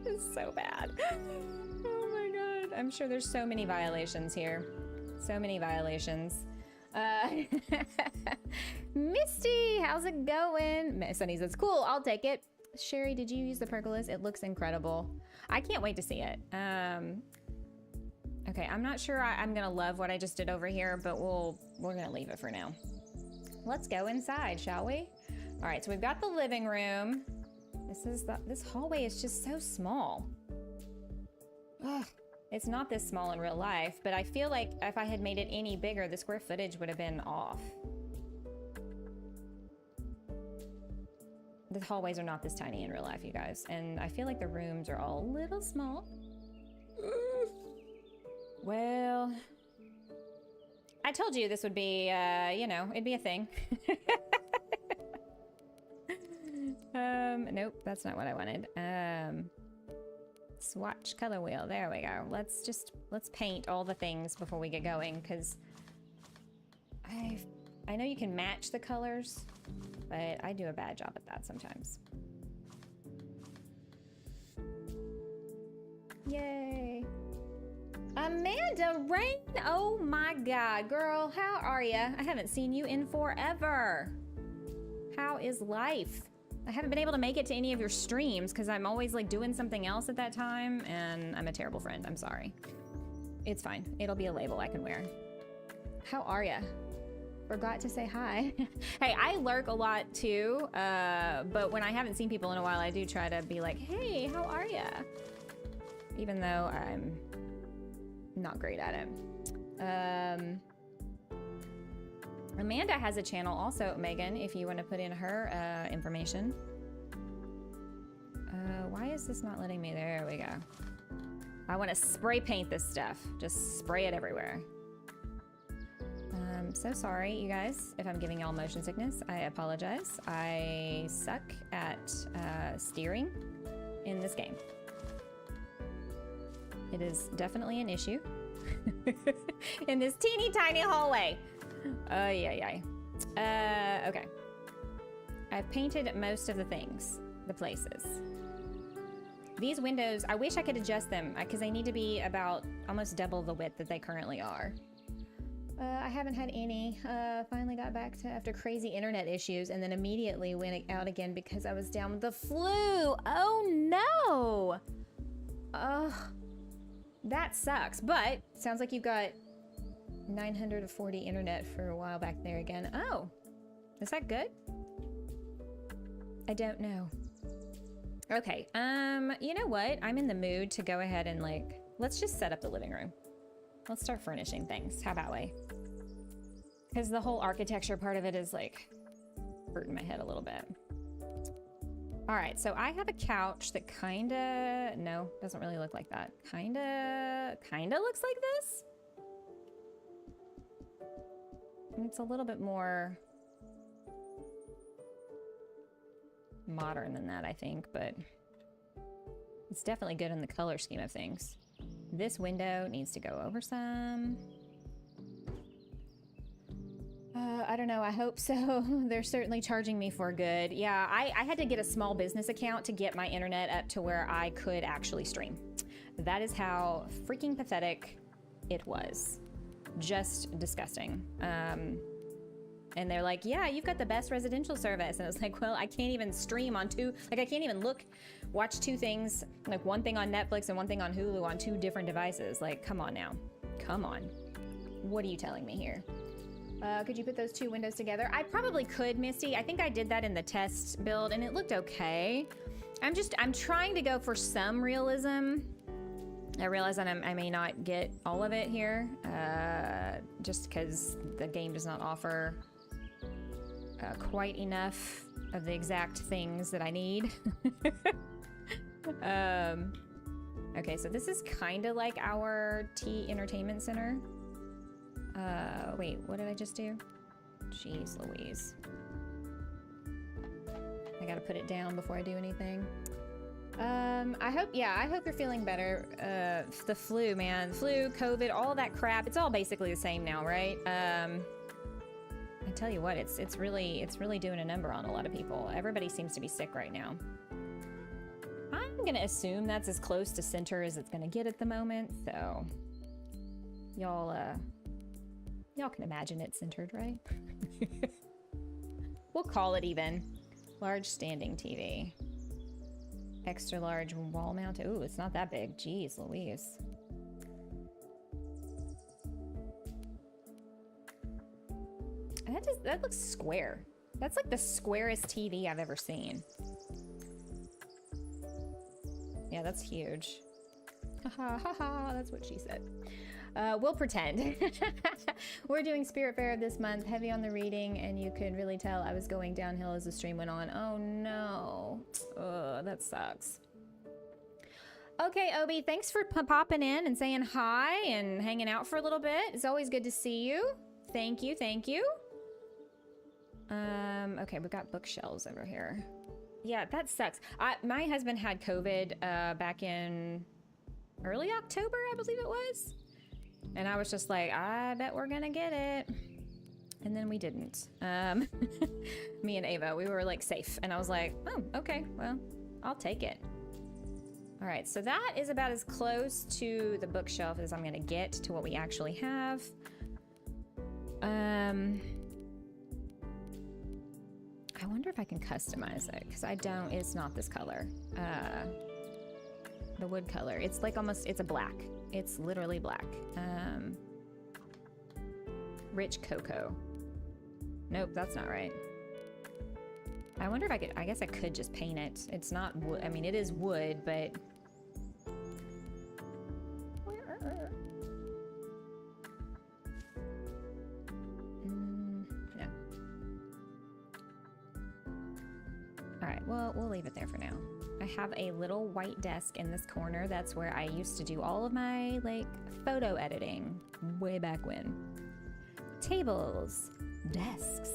It's so bad. Oh my god. I'm sure there's so many violations here. So many violations. Misty, how's it going? Sunny says, cool, I'll take it. Sherry, did you use the pergolas? It looks incredible. I can't wait to see it. Okay, I'm not sure I'm gonna love what I just did over here, but we're gonna leave it for now. Let's go inside, shall we? All right, so we've got the living room. This hallway is just so small. Ugh. It's not this small in real life, but I feel like if I had made it any bigger, the square footage would have been off. The hallways are not this tiny in real life, you guys. And I feel like the rooms are all a little small. Well, I told you this would be, you know, it'd be a thing. Nope, that's not what I wanted. Swatch color wheel, there we go. Let's paint all the things before we get going, because I know you can match the colors, but I do a bad job at that sometimes. Yay. Amanda Rain, oh my god, girl, how are you? I haven't seen you in forever. How is life? I haven't been able to make it to any of your streams because I'm always like doing something else at that time, and I'm a terrible friend. I'm sorry. It's fine. It'll be a label I can wear. How are ya? Forgot to say hi. Hey, I lurk a lot too, but when I haven't seen people in a while, I do try to be like, hey, how are ya? Even though I'm not great at it. Amanda has a channel also, Megan, if you want to put in her information. Why is this not letting me? There we go. I want to spray paint this stuff. Just spray it everywhere. So sorry, you guys, if I'm giving y'all motion sickness. I apologize. I suck at steering in this game. It is definitely an issue in this teeny tiny hallway. Okay. I've painted most of the things, the places. These windows, I wish I could adjust them because they need to be about almost double the width that they currently are. I haven't had any. Finally got back to after crazy internet issues and then immediately went out again because I was down with the flu. Oh no! Ugh. That sucks, but sounds like you've got 940 internet for a while back there again. Oh, is that good? I don't know. Okay, you know what? I'm in the mood to go ahead and like, let's just set up the living room. Let's start furnishing things. How about we? Because the whole architecture part of it is like hurting my head a little bit. All right, so I have a couch that kinda, no, doesn't really look like that. Kinda looks like this. It's a little bit more modern than that, I think, but it's definitely good in the color scheme of things. This window needs to go over some. I don't know, I hope so. They're certainly charging me for good. Yeah, I had to get a small business account to get my internet up to where I could actually stream. That is how freaking pathetic it was. Just disgusting. And they're like, yeah, you've got the best residential service. And I was like, well, I can't even stream on two, like I can't even watch two things, like one thing on Netflix and one thing on Hulu on two different devices. Like, come on now. Come on. What are you telling me here? Could you put those two windows together? I probably could, Misty. I think I did that in the test build and it looked okay. I'm trying to go for some realism. I realize that I may not get all of it here, just because the game does not offer quite enough of the exact things that I need. Okay, so this is kind of like our tea entertainment center. Wait, what did I just do? Jeez Louise. I gotta put it down before I do anything. I hope you're feeling better. The flu, man. Flu, COVID, all that crap, it's all basically the same now, right? I tell you what, it's really doing a number on a lot of people. Everybody seems to be sick right now. I'm gonna assume that's as close to center as it's gonna get at the moment, so y'all can imagine it's centered, right? We'll call it even. Large standing TV. Extra large wall mounted. Ooh, it's not that big. Jeez Louise. That looks square. That's like the squarest TV I've ever seen. Yeah, that's huge. Ha ha ha, that's what she said. We'll pretend. We're doing Spirit Fair this month, heavy on the reading, and you could really tell I was going downhill as the stream went on. Oh no. Ugh, that sucks. Okay, Obi, thanks for popping in and saying hi and hanging out for a little bit. It's always good to see you. Thank you, thank you. Okay, we've got bookshelves over here. Yeah, that sucks. My husband had COVID back in early October, I believe it was. And I was just like, I bet we're gonna get it. And then we didn't. Me and Ava, we were like safe. And I was like, oh, okay, well, I'll take it. All right, so that is about as close to the bookshelf as I'm gonna get to what we actually have. I wonder if I can customize it, because I don't, it's not this color. The wood color, it's like almost, it's a black. It's literally black. Rich cocoa. Nope, that's not right. I wonder if I could, I guess I could just paint it. It's not wood, I mean, it is wood, but... No. Alright, well, we'll leave it there for now. I have a little white desk in this corner. That's where I used to do all of my, like, photo editing way back when. Tables, desks.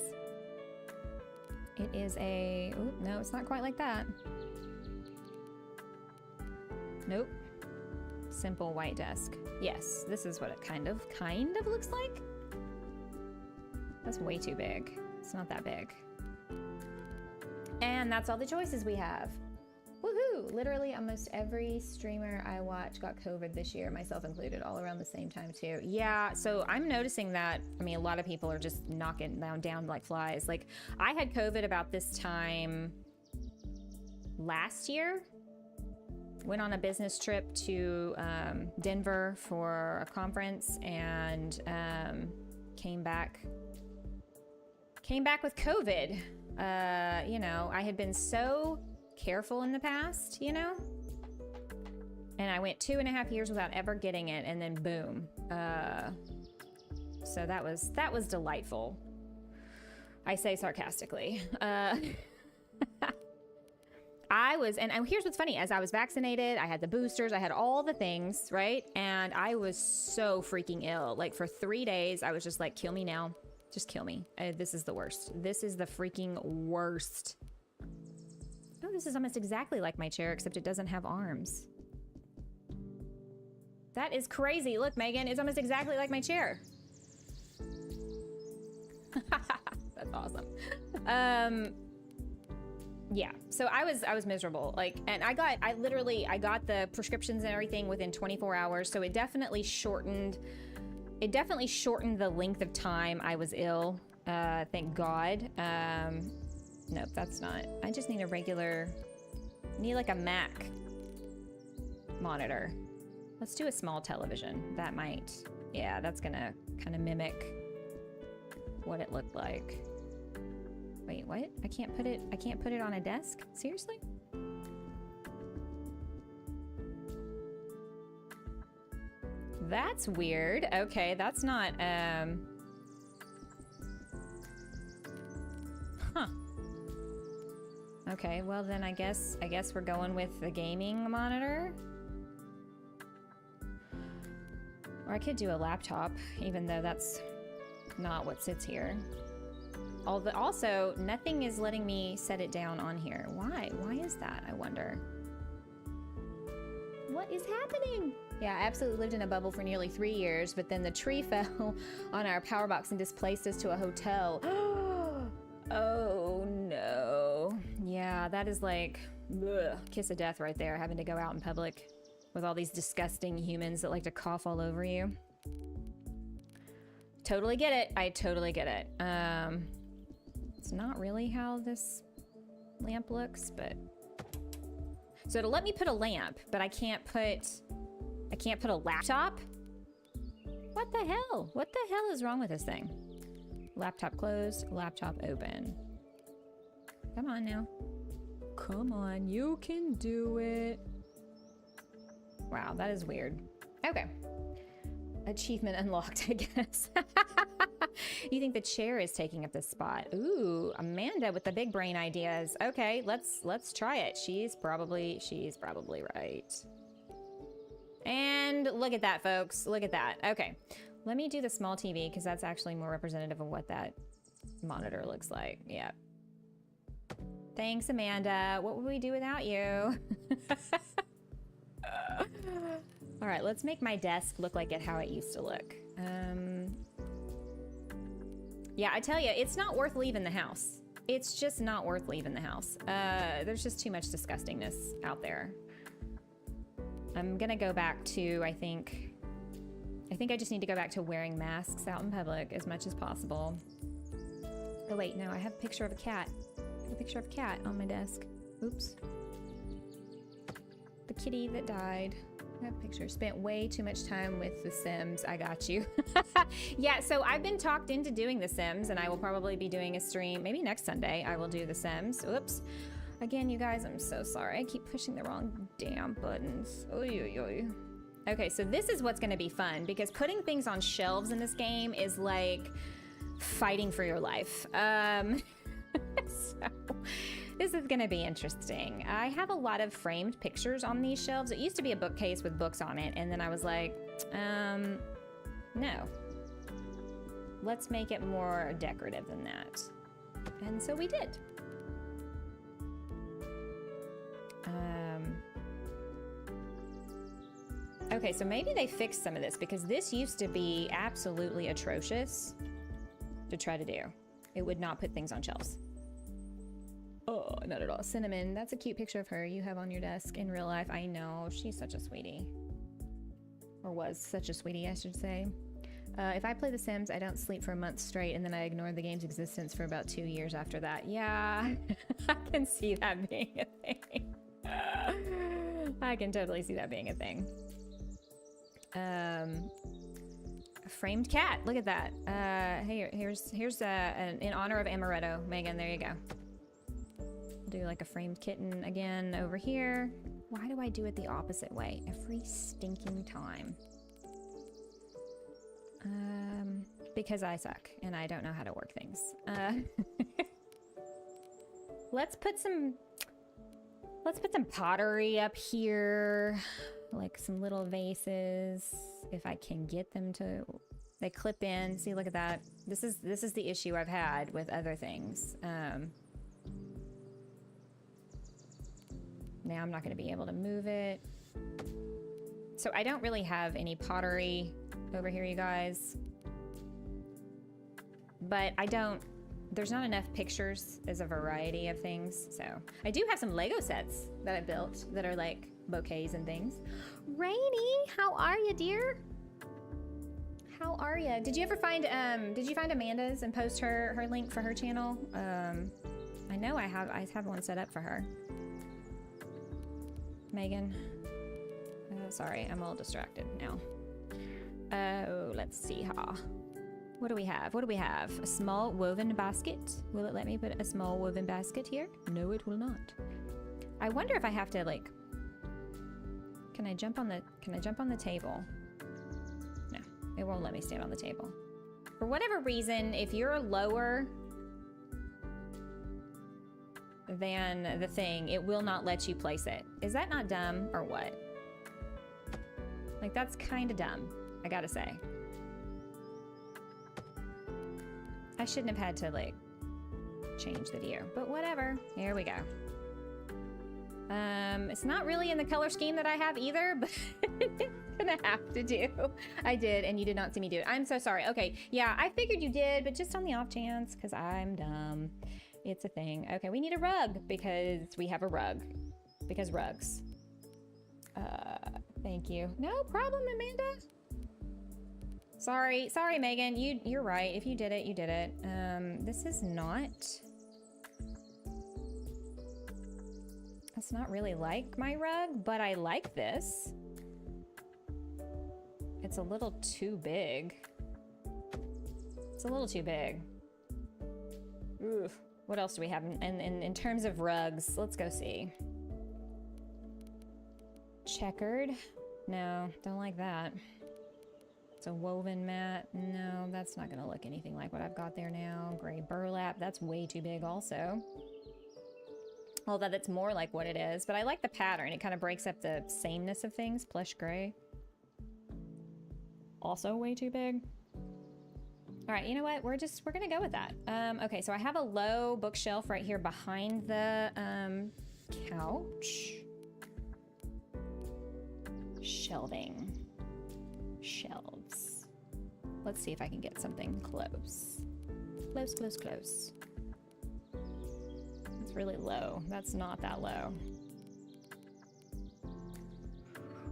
It is a, oh, no, it's not quite like that. Nope. Simple white desk. Yes, this is what it kind of looks like. That's way too big. It's not that big. And that's all the choices we have. Woohoo! Literally almost every streamer I watch got COVID this year, myself included, all around the same time too. Yeah, so I'm noticing that, I mean, a lot of people are just knocking down like flies. Like, I had COVID about this time last year. Went on a business trip to Denver for a conference and came back with COVID. You know, I had been so careful in the past, you know? And I went 2.5 years without ever getting it, and then boom. So that was delightful. I say sarcastically. And here's what's funny, as I was vaccinated, I had the boosters, I had all the things, right? And I was so freaking ill. Like, for 3 days, I was just like, kill me now. Just kill me. This is the worst. This is the freaking worst. Oh, this is almost exactly like my chair, except it doesn't have arms. That is crazy. Look, Megan, it's almost exactly like my chair. That's awesome. Yeah, so I was miserable. Like, and I got the prescriptions and everything within 24 hours. So it definitely shortened the length of time I was ill. Thank God. Nope, that's not. I just need need like a Mac monitor. Let's do a small television. That might, yeah, that's gonna kind of mimic what it looked like. Wait, what? I can't put it on a desk? Seriously? That's weird. Okay, that's not, Okay, well then I guess we're going with the gaming monitor. Or I could do a laptop, even though that's not what sits here. Also, nothing is letting me set it down on here. Why? Why is that, I wonder? What is happening? Yeah, I absolutely lived in a bubble for nearly 3 years, but then the tree fell on our power box and displaced us to a hotel. Oh no. Yeah, that is like, ugh, kiss of death right there, having to go out in public with all these disgusting humans that like to cough all over you. Totally get it. I totally get it. It's not really how this lamp looks, but... So it'll let me put a lamp, but I can't put a laptop? What the hell? What the hell is wrong with this thing? Laptop closed, laptop open. Come on now. Come on, you can do it. Wow, that is weird. Okay. Achievement unlocked, I guess. You think the chair is taking up this spot? Ooh, Amanda with the big brain ideas. Okay, let's try it. She's probably right. And look at that, folks. Look at that. Okay, let me do the small TV because that's actually more representative of what that monitor looks like. Yeah. Thanks, Amanda. What would we do without you? All right, let's make my desk look like how it used to look. Yeah, I tell you, it's not worth leaving the house. It's just not worth leaving the house. There's just too much disgustingness out there. I'm gonna go back to, I think I just need to go back to wearing masks out in public as much as possible. Oh wait, no, I have a picture of a cat. I have a picture of a cat on my desk. Oops. The kitty that died. I have a picture. Spent way too much time with The Sims. I got you. Yeah, so I've been talked into doing The Sims, and I will probably be doing a stream. Maybe next Sunday I will do The Sims. Oops. Again, you guys, I'm so sorry. I keep pushing the wrong damn buttons. Oy, oy, oy. Okay, so this is what's gonna be fun, because putting things on shelves in this game is like fighting for your life. So this is gonna be interesting. I have a lot of framed pictures on these shelves. It used to be a bookcase with books on it, and then I was like, no. Let's make it more decorative than that. And so we did. Okay, so maybe they fixed some of this, because this used to be absolutely atrocious to try to do. It would not put things on shelves. Oh, not at all. Cinnamon, that's a cute picture of her you have on your desk in real life. I know, she's such a sweetie. Or was such a sweetie, I should say. If I play The Sims, I don't sleep for a month straight, and then I ignore the game's existence for about 2 years after that. Yeah, I can see that being a thing. I can totally see that being a thing. A framed cat, look at that. Here's in honor of Amaretto. Megan, there you go. Do like a framed kitten again over here. Why do I do it the opposite way every stinking time? Because I suck and I don't know how to work things. Let's put some pottery up here, like some little vases, if I can get them to. They clip in. See, look at that. This is the issue I've had with other things. Now I'm not going to be able to move it. So I don't really have any pottery over here, you guys. But there's not enough pictures as a variety of things. So I do have some Lego sets that I built that are like bouquets and things. Rainy, how are you, dear? How are you? Did you ever find Amanda's and post her link for her channel? I know I have one set up for her. Megan. Sorry, I'm all distracted now. Oh, let's see how. What do we have? What do we have? A small woven basket. Will it let me put a small woven basket here? No, it will not. I wonder if I have to like. Can I jump on the table? No, it won't let me stand on the table. For whatever reason, if you're lower, than the thing, it will not let you place it. Is that not dumb or what? Like, that's kind of dumb, I gotta say. I shouldn't have had to, like, change the view, but whatever. Here we go. It's not really in the color scheme that I have either, but it's gonna have to do. I did, and you did not see me do it. I'm so sorry. Okay, yeah, I figured you did, but just on the off chance, because I'm dumb. It's a thing. Okay, we need a rug, because we have a rug. Because rugs. Thank you. No problem, Amanda. Sorry, Megan. You're right. If you did it, you did it. This is not... It's not really like my rug, but I like this. It's a little too big. It's a little too big. Oof. What else do we have in terms of rugs? Let's go see. Checkered? No, don't like that. It's a woven mat. No, that's not gonna look anything like what I've got there now. Gray burlap, that's way too big also. Although that's more like what it is, but I like the pattern. It kind of breaks up the sameness of things. Plush gray. Also way too big. All right, you know what? We're gonna go with that. Okay, so I have a low bookshelf right here behind the couch. Shelving. Shelves. Let's see if I can get something close. Close, close, close. It's really low. That's not that low.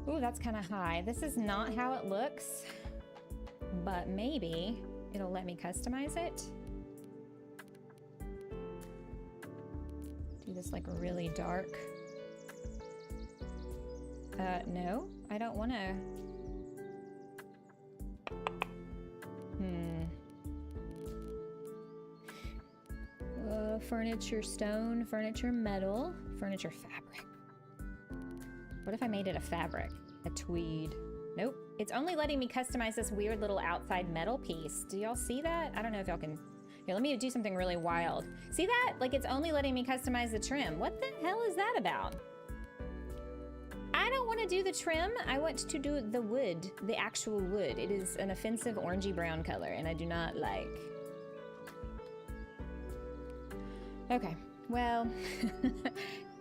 Ooh, that's kind of high. This is not how it looks, but maybe it'll let me customize it. Do this like really dark. No, I don't want to. Furniture stone, furniture metal, furniture fabric. What if I made it a fabric? A tweed? Nope. It's only letting me customize this weird little outside metal piece. Do y'all see that? I don't know if y'all can... Here, let me do something really wild. See that? Like, it's only letting me customize the trim. What the hell is that about? I don't want to do the trim. I want to do the wood, the actual wood. It is an offensive orangey brown color, and I do not like. Okay, well,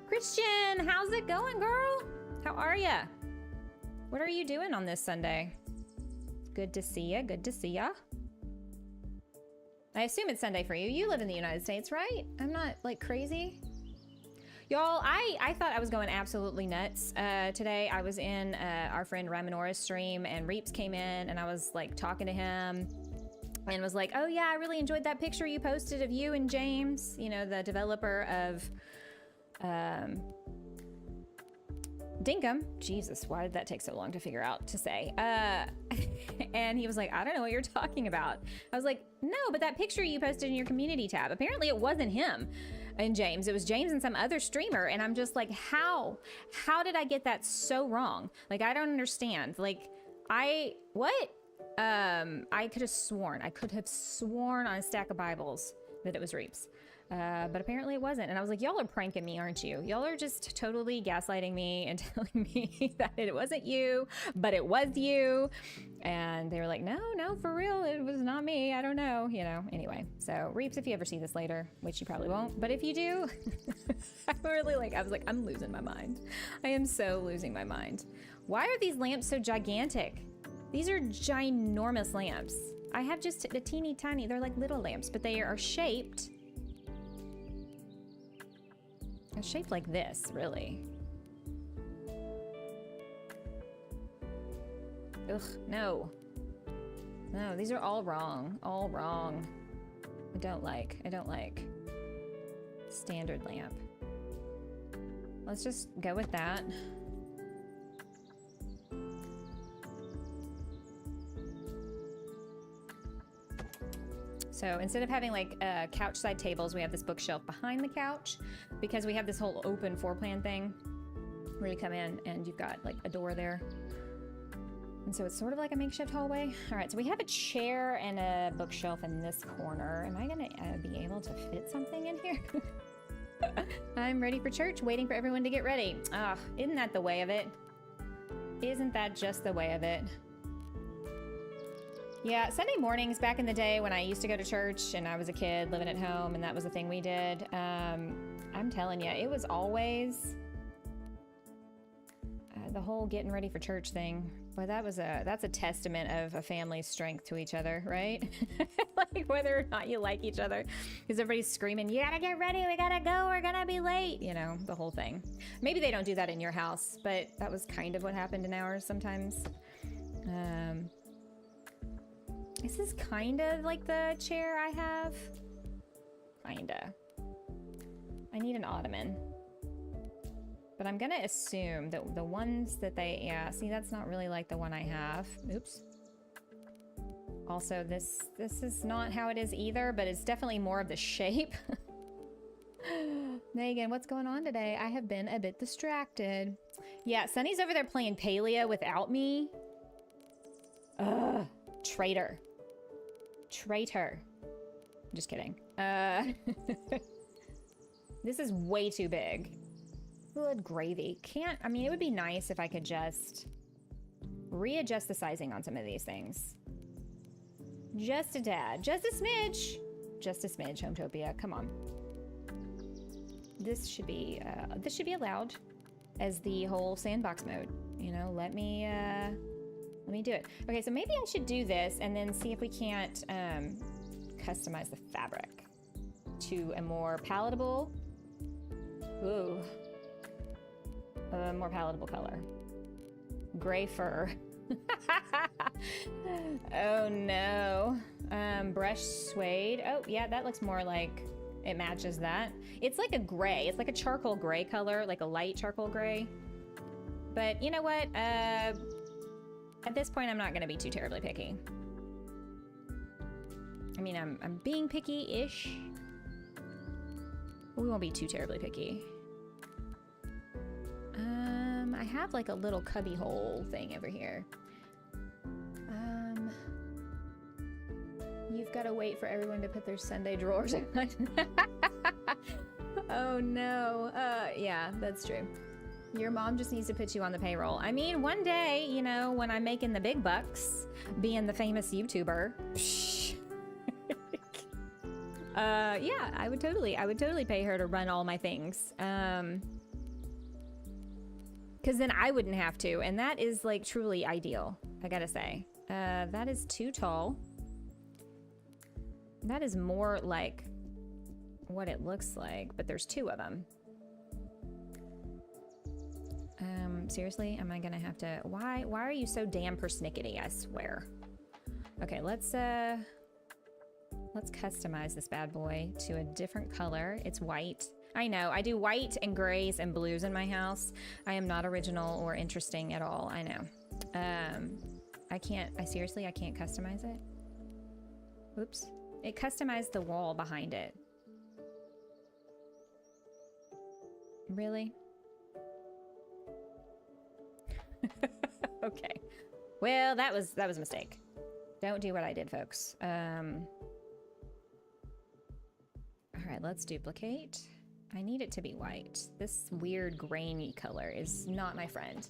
Christian, how's it going, girl? How are ya? What are you doing on this Sunday? Good to see ya, good to see ya. I assume it's Sunday for you. You live in the United States, right? I'm not, like, crazy. Y'all, I thought I was going absolutely nuts. Today I was in our friend Raminora's stream, and Reeps came in, and I was, like, talking to him. And was like, oh yeah, I really enjoyed that picture you posted of you and James, you know, the developer of Dinkum. Jesus, why did that take so long to figure out to say? And he was like, I don't know what you're talking about. I was like, no, but that picture you posted in your community tab, apparently it wasn't him and James. It was James and some other streamer. And I'm just like, how did I get that so wrong? Like, I don't understand. Like, what? I could have sworn on a stack of Bibles that it was Reeps. But apparently it wasn't. And I was like, y'all are pranking me, aren't you? Y'all are just totally gaslighting me and telling me that it wasn't you, but it was you. And they were like, no, for real, it was not me. I don't know, you know. Anyway, so Reeps, if you ever see this later, which you probably won't, but if you do, I was like, I'm losing my mind. I am so losing my mind. Why are these lamps so gigantic? These are ginormous lamps. I have just the teeny tiny, they're like little lamps, but they are shaped. They're shaped like this, really. Ugh, no. No, these are all wrong. All wrong. I don't like. Standard lamp. Let's just go with that. So instead of having like couch side tables, we have this bookshelf behind the couch because we have this whole open floor plan thing where you come in and you've got like a door there. And so it's sort of like a makeshift hallway. All right, so we have a chair and a bookshelf in this corner. Am I gonna be able to fit something in here? I'm ready for church, waiting for everyone to get ready. Ah, isn't that the way of it? Isn't that just the way of it? Yeah, Sunday mornings back in the day when I used to go to church and I was a kid living at home and that was the thing we did. I'm telling you, it was always the whole getting ready for church thing. Boy, that's a testament of a family's strength to each other, right? Like whether or not you like each other, because everybody's screaming, "You gotta get ready, we gotta go, we're gonna be late," you know, the whole thing. Maybe they don't do that in your house, but that was kind of what happened in ours sometimes. This is kind of like the chair I have. Kinda. I need an ottoman. But I'm gonna assume that the ones that they, yeah, see, that's not really like the one I have. Oops. Also, this is not how it is either, but it's definitely more of the shape. Megan, what's going on today? I have been a bit distracted. Yeah, Sunny's over there playing Palia without me. Ugh, traitor. Traitor. I'm just kidding. This is way too big. Good gravy. I mean, it would be nice if I could just readjust the sizing on some of these things. Just a tad. Just a smidge. Just a smidge, Hometopia. Come on. This should be allowed as the whole sandbox mode. You know, let me do it. Okay, so maybe I should do this and then see if we can't customize the fabric to a more palatable, more palatable color. Gray fur. Oh no. Brush suede. Oh yeah, that looks more like it matches that. It's like a gray. It's like a charcoal gray color, like a light charcoal gray. But you know what? At this point, I'm not gonna be too terribly picky. I mean, I'm being picky-ish. We won't be too terribly picky. I have like a little cubby hole thing over here. You've got to wait for everyone to put their Sunday drawers on. Oh no. Yeah, that's true. Your mom just needs to put you on the payroll. I mean, one day, you know, when I'm making the big bucks, being the famous YouTuber. Yeah, I would totally pay her to run all my things. Because then I wouldn't have to, and that is like truly ideal, I gotta say. That is too tall. That is more like what it looks like, but there's two of them. Seriously, am I gonna have to, why are you so damn persnickety, I swear. Okay, let's customize this bad boy to a different color. It's white. I know, I do white and grays and blues in my house. I am not original or interesting at all, I know. I can't customize it. Oops. It customized the wall behind it. Really? Okay. Well, that was a mistake. Don't do what I did, folks. All right, let's duplicate. I need it to be white. This weird grainy color is not my friend.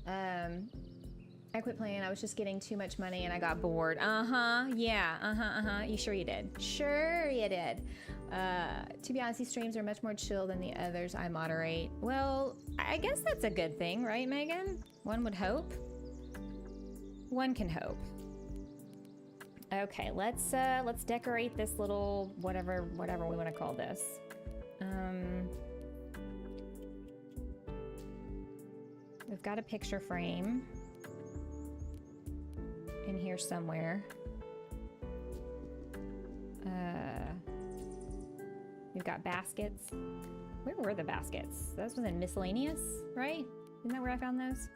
I quit playing. I was just getting too much money and I got bored. Yeah. You sure you did? Sure you did. To be honest, these streams are much more chill than the others I moderate. Well, I guess that's a good thing, right, Megan? One would hope. One can hope. Okay, let's decorate this little whatever we want to call this. We've got a picture frame in here somewhere. We've got baskets. Where were the baskets? Those was in miscellaneous, right? Isn't that where I found those?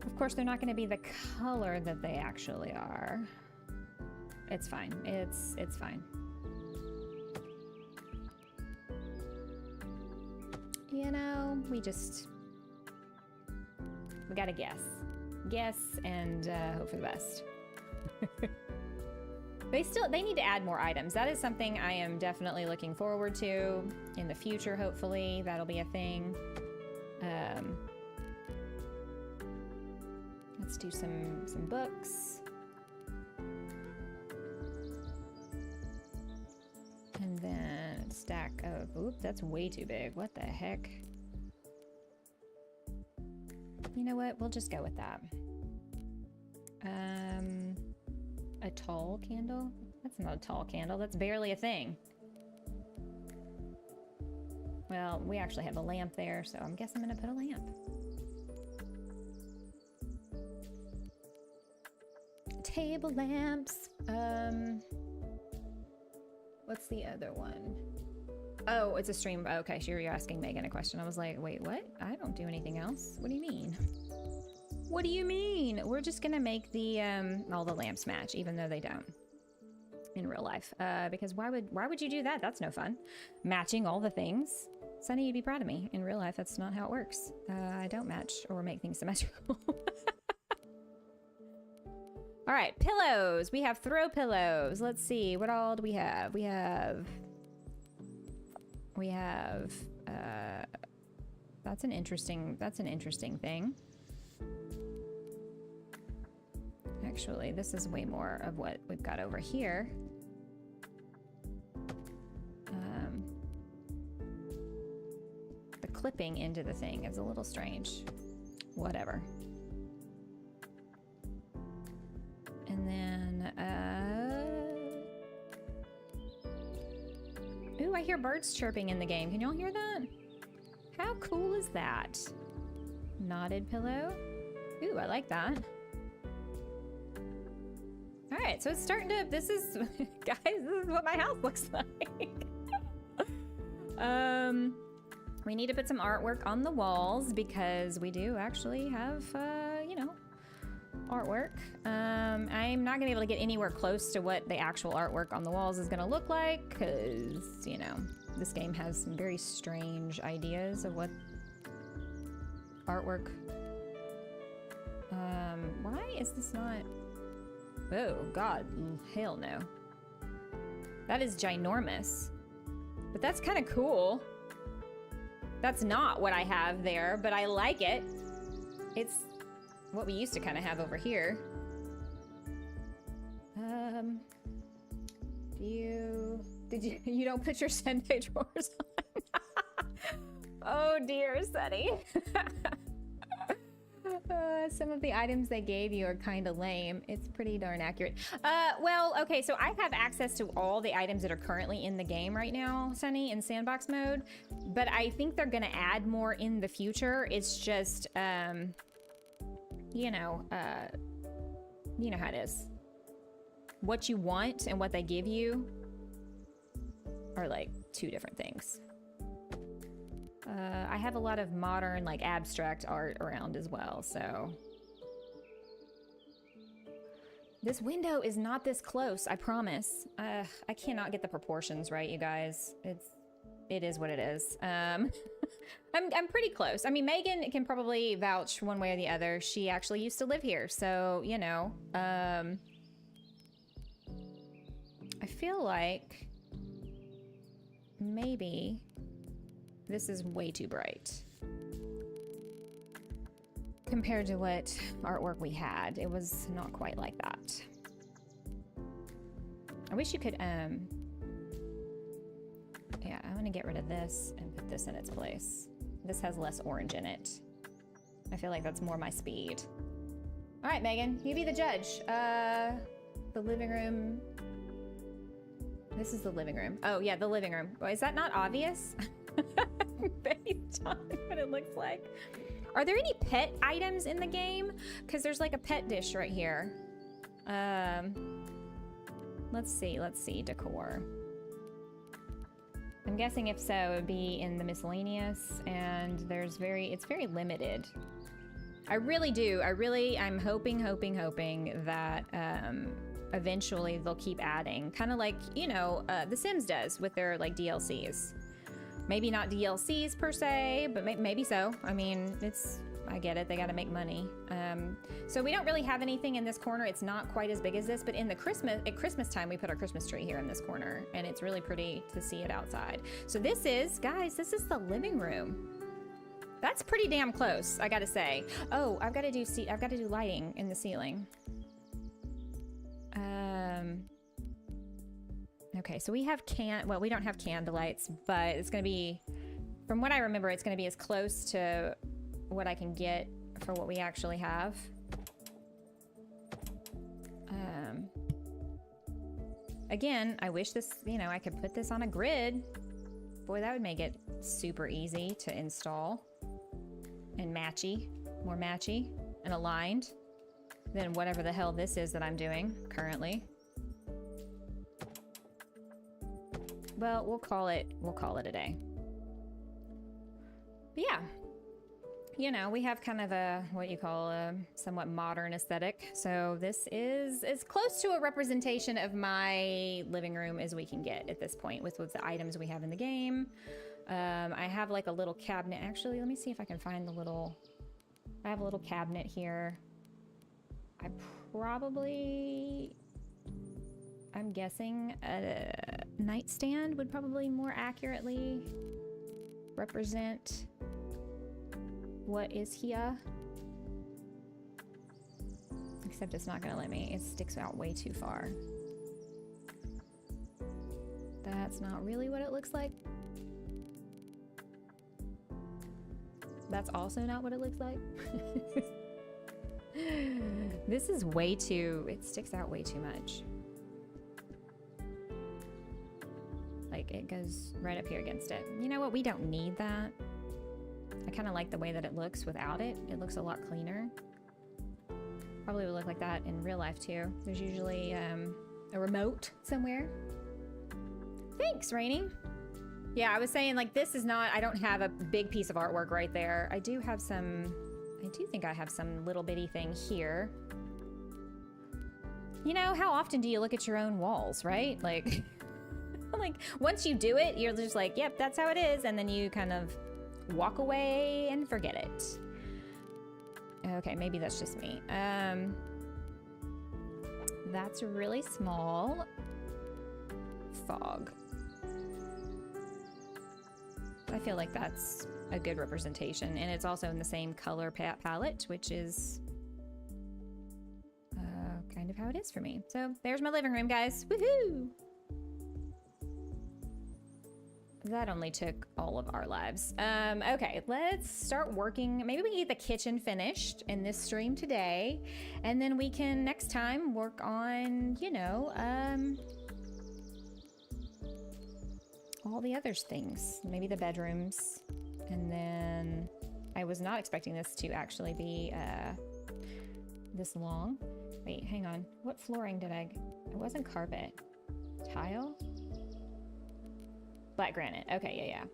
Of course, they're not going to be the color that they actually are. It's fine. It's fine. You know, we gotta guess and hope for the best. They need to add more items. That is something I am definitely looking forward to in the future. Hopefully that'll be a thing. Let's do some books. And then a stack of, oop, that's way too big. What the heck? You know what? We'll just go with that. A tall candle? That's not a tall candle. That's barely a thing. Well, we actually have a lamp there, so I guess I'm gonna put a lamp. Table lamps. What's the other one? Oh, it's a stream. Okay, so you're asking Megan a question. I was like, wait, what? I don't do anything else. What do you mean? What do you mean? We're just gonna make the all the lamps match, even though they don't in real life. Because why would you do that? That's no fun. Matching all the things. Sunny, you'd be proud of me. In real life, that's not how it works. I don't match or make things symmetrical. All right, pillows. We have throw pillows. Let's see, what all do we have? We have, that's an interesting thing. Actually, this is way more of what we've got over here. The clipping into the thing is a little strange. Whatever. And then, ooh, I hear birds chirping in the game. Can y'all hear that? How cool is that? Knotted pillow. Ooh, I like that. All right, so it's starting to, this is, guys, this is what my house looks like. We need to put some artwork on the walls because we do actually have, you know, artwork. I'm not gonna be able to get anywhere close to what the actual artwork on the walls is gonna look like because, you know, this game has some very strange ideas of what artwork. Why is this not? Oh God, hell no. That is ginormous, but that's kind of cool. That's not what I have there, but I like it. It's what we used to kind of have over here. You don't put your Sunday drawers on? Oh dear, Sunny. Some of the items they gave you are kind of lame. It's pretty darn accurate. Well, okay, so I have access to all the items that are currently in the game right now, Sunny, in Sandbox Mode, but I think they're gonna add more in the future. It's just, you know how it is. What you want and what they give you are like two different things. I have a lot of modern, like, abstract art around as well, so. This window is not this close, I promise. I cannot get the proportions right, you guys. It is what it is. I'm pretty close. I mean, Megan can probably vouch one way or the other. She actually used to live here, so, you know. I feel like maybe this is way too bright compared to what artwork we had. It was not quite like that. I wish you could, yeah, I'm gonna get rid of this and put this in its place. This has less orange in it. I feel like that's more my speed. All right, Megan, you be the judge. The living room. This is the living room. Oh yeah, the living room. Is that not obvious? Based on what it looks like. Are there any pet items in the game? Because there's like a pet dish right here. Let's see, decor. I'm guessing if so, it would be in the miscellaneous, and it's very limited. I'm hoping that eventually they'll keep adding, kind of like, you know, The Sims does with their like DLCs. Maybe not DLCs per se, but maybe so. I mean, it's I get it. They got to make money. So we don't really have anything in this corner. It's not quite as big as this, but at Christmas time, we put our Christmas tree here in this corner, and it's really pretty to see it outside. So this is, guys, this is the living room. That's pretty damn close, I gotta say. Oh, I've got to do lighting in the ceiling. Okay, so we have well, we don't have candlelights, but it's gonna be, from what I remember, it's gonna be as close to what I can get for what we actually have. Again, I wish this, you know, I could put this on a grid. Boy, that would make it super easy to install and matchy, more matchy and aligned than whatever the hell this is that I'm doing currently. Well, we'll call it a day. But yeah, you know, we have kind of a, what you call a somewhat modern aesthetic. So this is as close to a representation of my living room as we can get at this point with the items we have in the game. I have like a little cabinet. Actually, let me see if I can find I have a little cabinet here. I'm guessing a nightstand would probably more accurately represent what is here. Except it's not gonna let me. It sticks out way too far. That's not really what it looks like. That's also not what it looks like. This is way too, it sticks out way too much. Like it goes right up here against it. You know what? We don't need that. I kind of like the way that it looks without it. It looks a lot cleaner. Probably would look like that in real life too. There's usually a remote somewhere. Thanks, Rainy. Yeah, I was saying like this is not, I don't have a big piece of artwork right there. I do think I have some little bitty thing here. You know, how often do you look at your own walls, right? Like, like once you do it, you're just like, yep, that's how it is. And then you kind of walk away and forget it. Okay, maybe that's just me. That's really small. Fog. I feel like that's a good representation, and it's also in the same color palette, which is kind of how it is for me. So there's my living room, guys. Woohoo! That only took all of our lives. Okay, let's start working. Maybe we can get the kitchen finished in this stream today, and then we can next time work on, you know, all the other things. Maybe the bedrooms. And then I was not expecting this to actually be this long. Wait, hang on. What flooring did it wasn't carpet. Tile? Black granite. Okay, yeah, yeah.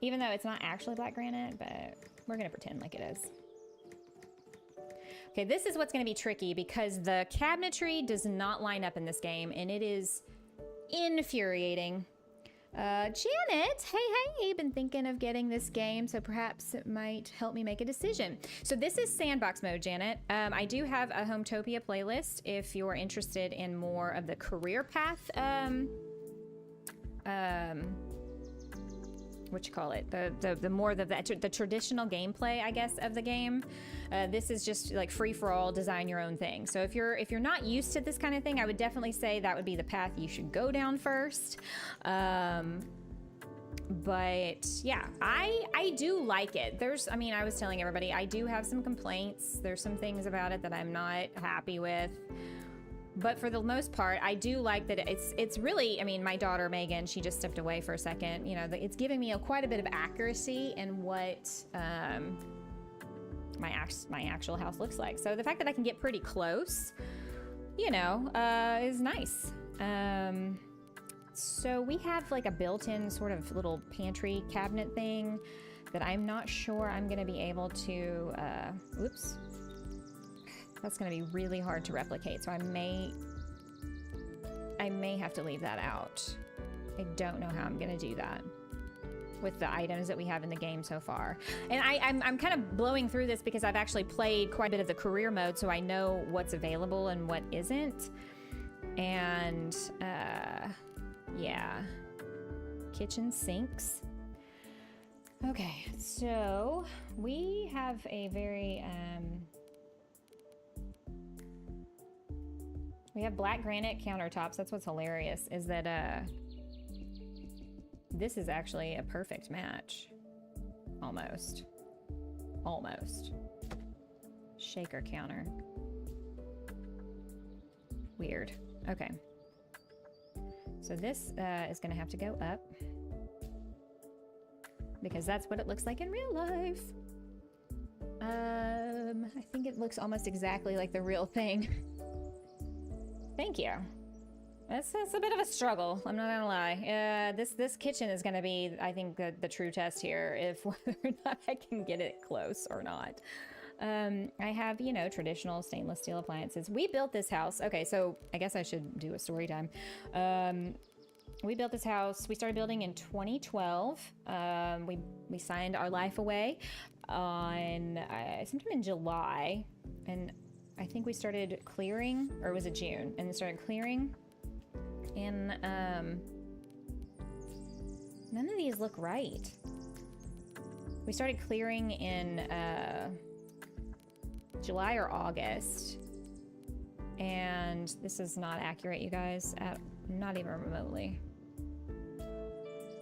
Even though it's not actually black granite, but we're gonna pretend like it is. Okay, this is what's gonna be tricky because the cabinetry does not line up in this game, and it is infuriating. Janet, hey, been thinking of getting this game, so perhaps it might help me make a decision. So this is Sandbox Mode, Janet. I do have a Hometopia playlist if you're interested in more of the career path, what you call it, the more the traditional gameplay, I guess, of the game. This is just like free for all, design your own thing. So if you're not used to this kind of thing, I would definitely say that would be the path you should go down first. But yeah, I do like it. I mean, I was telling everybody, I do have some complaints. There's some things about it that I'm not happy with. But for the most part, I do like that it's really, I mean, my daughter Megan, she just stepped away for a second. You know, it's giving me quite a bit of accuracy in what my actual house looks like. So the fact that I can get pretty close, you know, is nice. So we have like a built-in sort of little pantry cabinet thing that I'm not sure I'm going to be able to, oops. That's going to be really hard to replicate, so I may have to leave that out. I don't know how I'm going to do that. with the items that we have in the game so far. And I'm kind of blowing through this because I've actually played quite a bit of the career mode, so I know what's available and what isn't. And yeah, kitchen sinks. Okay, so we have a very we have black granite countertops. That's what's hilarious, is that this is actually a perfect match. Almost. Almost. Shaker counter. Weird. Okay. So this is gonna have to go up, because that's what it looks like in real life. I think it looks almost exactly like the real thing. Thank you. It's a bit of a struggle, I'm not gonna lie. This kitchen is gonna be, I think, the true test here, if whether or not I can get it close or not. I have, you know, traditional stainless steel appliances. We built this house. Okay, so I guess I should do a story time. We built this house. We started building in 2012. We signed our life away on sometime in July, and I think we started clearing, or was it June? And then started clearing. And none of these look right. We started clearing in July or August, and this is not accurate, you guys. Not even remotely.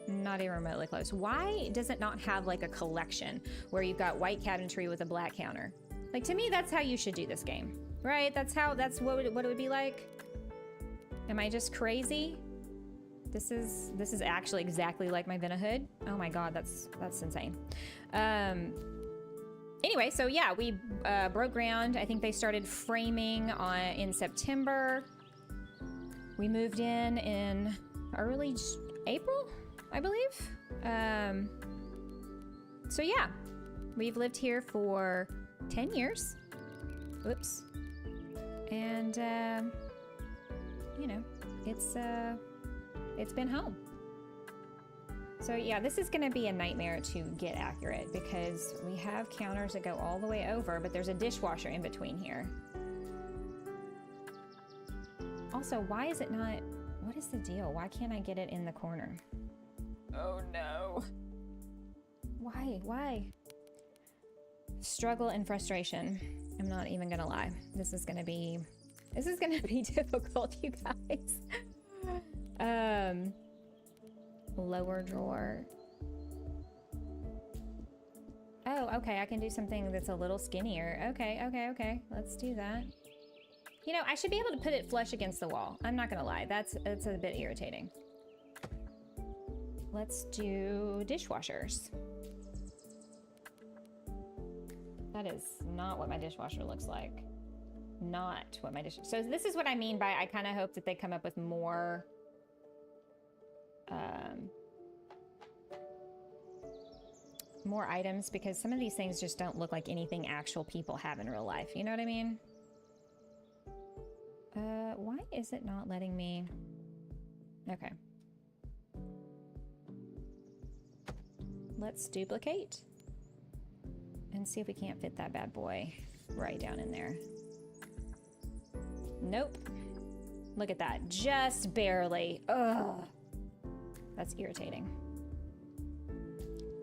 Not even remotely close. Why does it not have like a collection where you've got white cabinetry with a black counter? Like, to me, that's how you should do this game, right? That's what it would be like. Am I just crazy? This is actually exactly like my Vinahood. Oh my god, that's insane. Anyway, so yeah, we broke ground. I think they started framing in September. We moved in early April, I believe. So yeah, we've lived here for 10 years. Whoops. And you know, it's been home. So yeah, this is gonna be a nightmare to get accurate, because we have counters that go all the way over, but there's a dishwasher in between here. Also, why is it not, what is the deal? Why can't I get it in the corner? Oh no. Why? Struggle and frustration. I'm not even gonna lie. This is gonna be difficult, you guys. Lower drawer. Oh, okay, I can do something that's a little skinnier. Okay. Let's do that. You know, I should be able to put it flush against the wall. I'm not gonna lie, that's a bit irritating. Let's do dishwashers. That is not what my dishwasher looks like. Not what my dishwasher... So this is what I mean by I kind of hope that they come up with more... more items, because some of these things just don't look like anything actual people have in real life. You know what I mean? Why is it not letting me... Okay. Let's duplicate and see if we can't fit that bad boy right down in there. Nope. Look at that. Just barely. Ugh. That's irritating.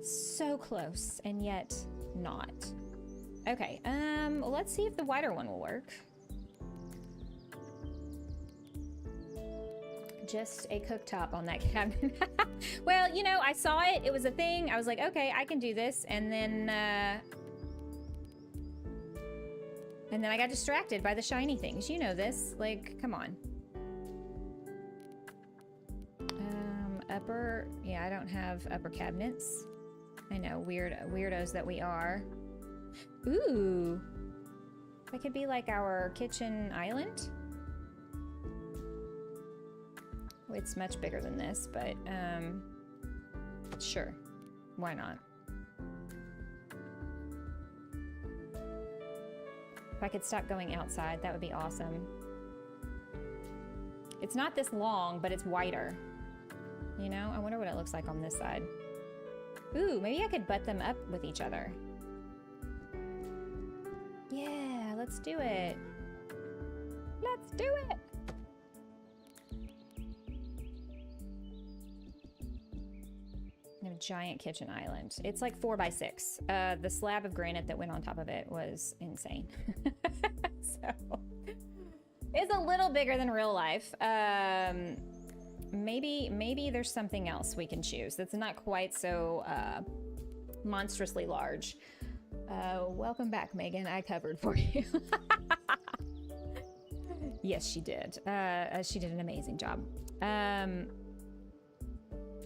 So close, and yet not. Okay, let's see if the wider one will work. Just a cooktop on that cabinet. Well, you know, I saw it. It was a thing. I was like, okay, I can do this. And then I got distracted by the shiny things. You know this. Like, come on. Upper... Yeah, I don't have upper cabinets. I know, weirdos that we are. Ooh. That could be like our kitchen island. It's much bigger than this, but sure, why not? If I could stop going outside, that would be awesome. It's not this long, but it's wider. You know, I wonder what it looks like on this side. Ooh, maybe I could butt them up with each other. Yeah, let's do it. Let's do it. A giant kitchen island. It's like 4 by 6. The slab of granite that went on top of it was insane. So it's a little bigger than real life. Maybe there's something else we can choose that's not quite so monstrously large. Welcome back, Megan. I covered for you. Yes, she did. She did an amazing job.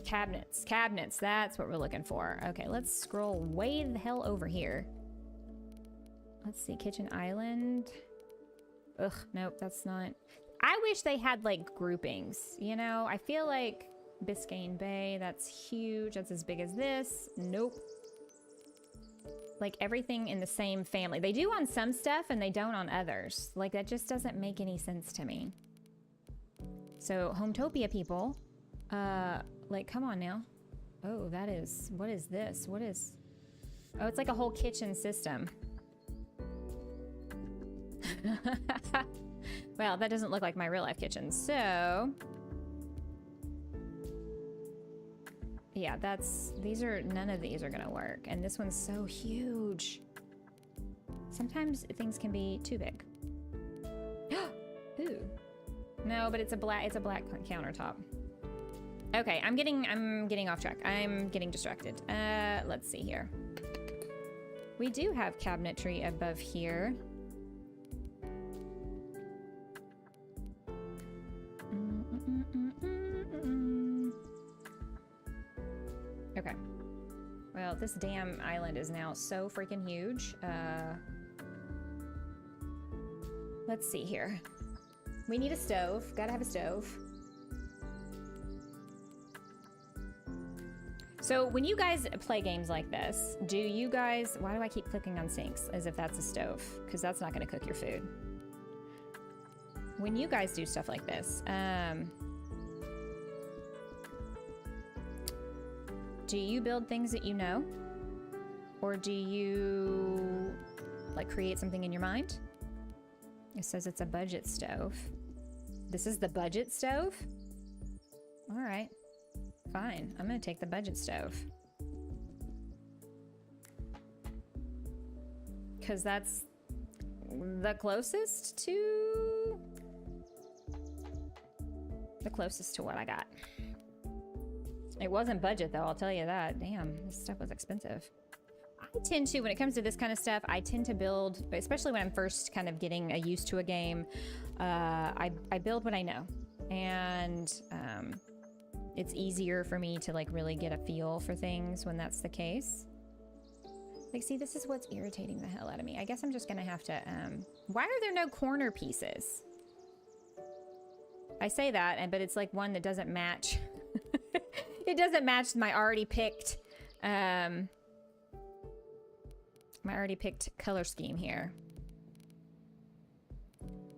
Cabinets, that's what we're looking for. Okay, let's scroll way the hell over here. Let's see, kitchen island. Ugh, nope, that's not. I wish they had like groupings, you know? I feel like Biscayne Bay, that's huge. That's as big as this. Nope. Like everything in the same family. They do on some stuff and they don't on others. Like that just doesn't make any sense to me. So Hometopia people, like, come on now. Oh, that is, what is this? What is, oh, it's like a whole kitchen system. Well, that doesn't look like my real life kitchen. So, yeah, none of these are gonna work. And this one's so huge. Sometimes things can be too big. Ooh. No, but it's a black countertop. Okay, I'm getting off track. I'm getting distracted. Let's see here. We do have cabinetry above here. Okay. Well, this damn island is now so freaking huge. Let's see here. We need a stove. Gotta have a stove. So when you guys play games like this, do you guys... Why do I keep clicking on sinks as if that's a stove? Because that's not going to cook your food. When you guys do stuff like this, do you build things that you know? Or do you, like, create something in your mind? It says it's a budget stove. This is the budget stove? All right. Fine, I'm gonna take the budget stove. Because that's the closest to... what I got. It wasn't budget though, I'll tell you that. Damn, this stuff was expensive. I tend to, when it comes to this kind of stuff, I tend to build, especially when I'm first kind of getting used to a game, I build what I know. And, it's easier for me to like really get a feel for things when that's the case. Like, see, this is what's irritating the hell out of me. I guess I'm just gonna have to, why are there no corner pieces? I say that, but it's like one that doesn't match. It doesn't match my already picked color scheme here.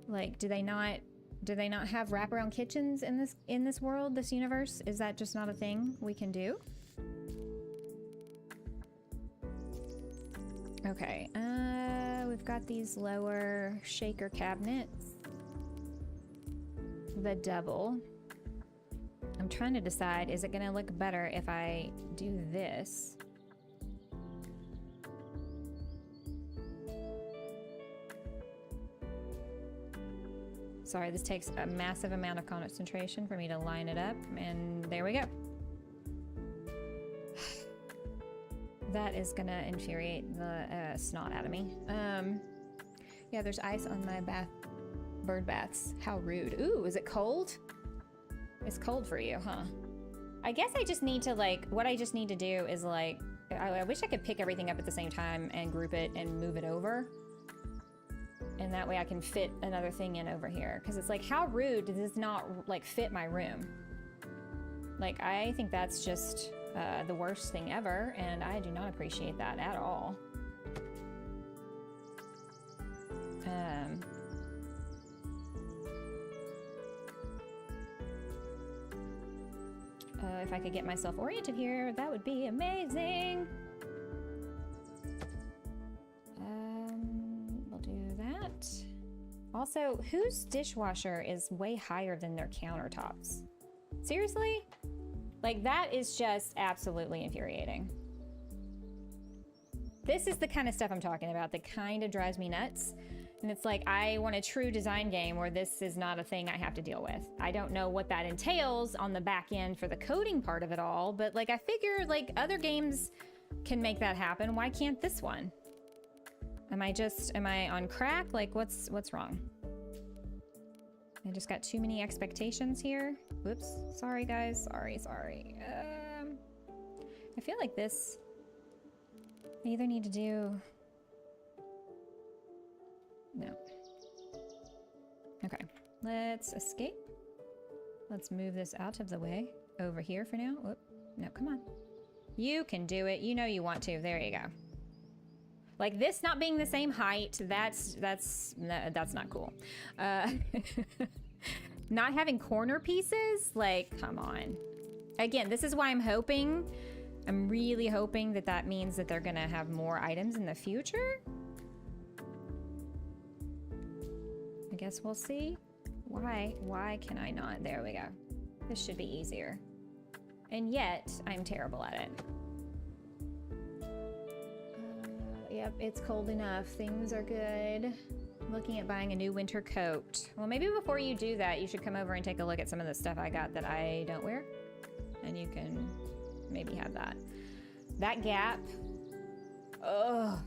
Like, do they not have wraparound kitchens in this world, this universe? Is that just not a thing we can do? Okay, we've got these lower shaker cabinets. The double. I'm trying to decide, is it gonna look better if I do this? Sorry, this takes a massive amount of concentration for me to line it up, and there we go. That is gonna infuriate the snot out of me. Yeah, there's ice on my bird baths. How rude. Ooh, is it cold? It's cold for you, huh? I guess I just need to, like, what I just need to do is, like, I wish I could pick everything up at the same time and group it and move it over. And that way I can fit another thing in over here. Because it's like, how rude does this not, like, fit my room? Like, I think that's just the worst thing ever, and I do not appreciate that at all. If I could get myself oriented here, that would be amazing. We'll do that. Also, whose dishwasher is way higher than their countertops? Seriously? Like, that is just absolutely infuriating. This is the kind of stuff I'm talking about that kind of drives me nuts. And it's like, I want a true design game where this is not a thing I have to deal with. I don't know what that entails on the back end for the coding part of it all, but like, I figure like other games can make that happen. Why can't this one? Am I on crack? Like, what's wrong? I just got too many expectations here. Whoops, sorry guys, sorry. I feel like this, I either need to do, no. Okay, let's escape. Let's move this out of the way. Over here for now. Whoop. No, come on. You can do it. You know you want to. There you go. Like, this not being the same height, that's not cool. Not having corner pieces, like, come on. Again, this is why I'm really hoping that means that they're gonna have more items in the future. I guess we'll see. Why can I not? There we go. This should be easier. And yet, I'm terrible at it. Yep, it's cold enough. Things are good. Looking at buying a new winter coat. Well, maybe before you do that, you should come over and take a look at some of the stuff I got that I don't wear. And you can maybe have that. That gap. Ugh.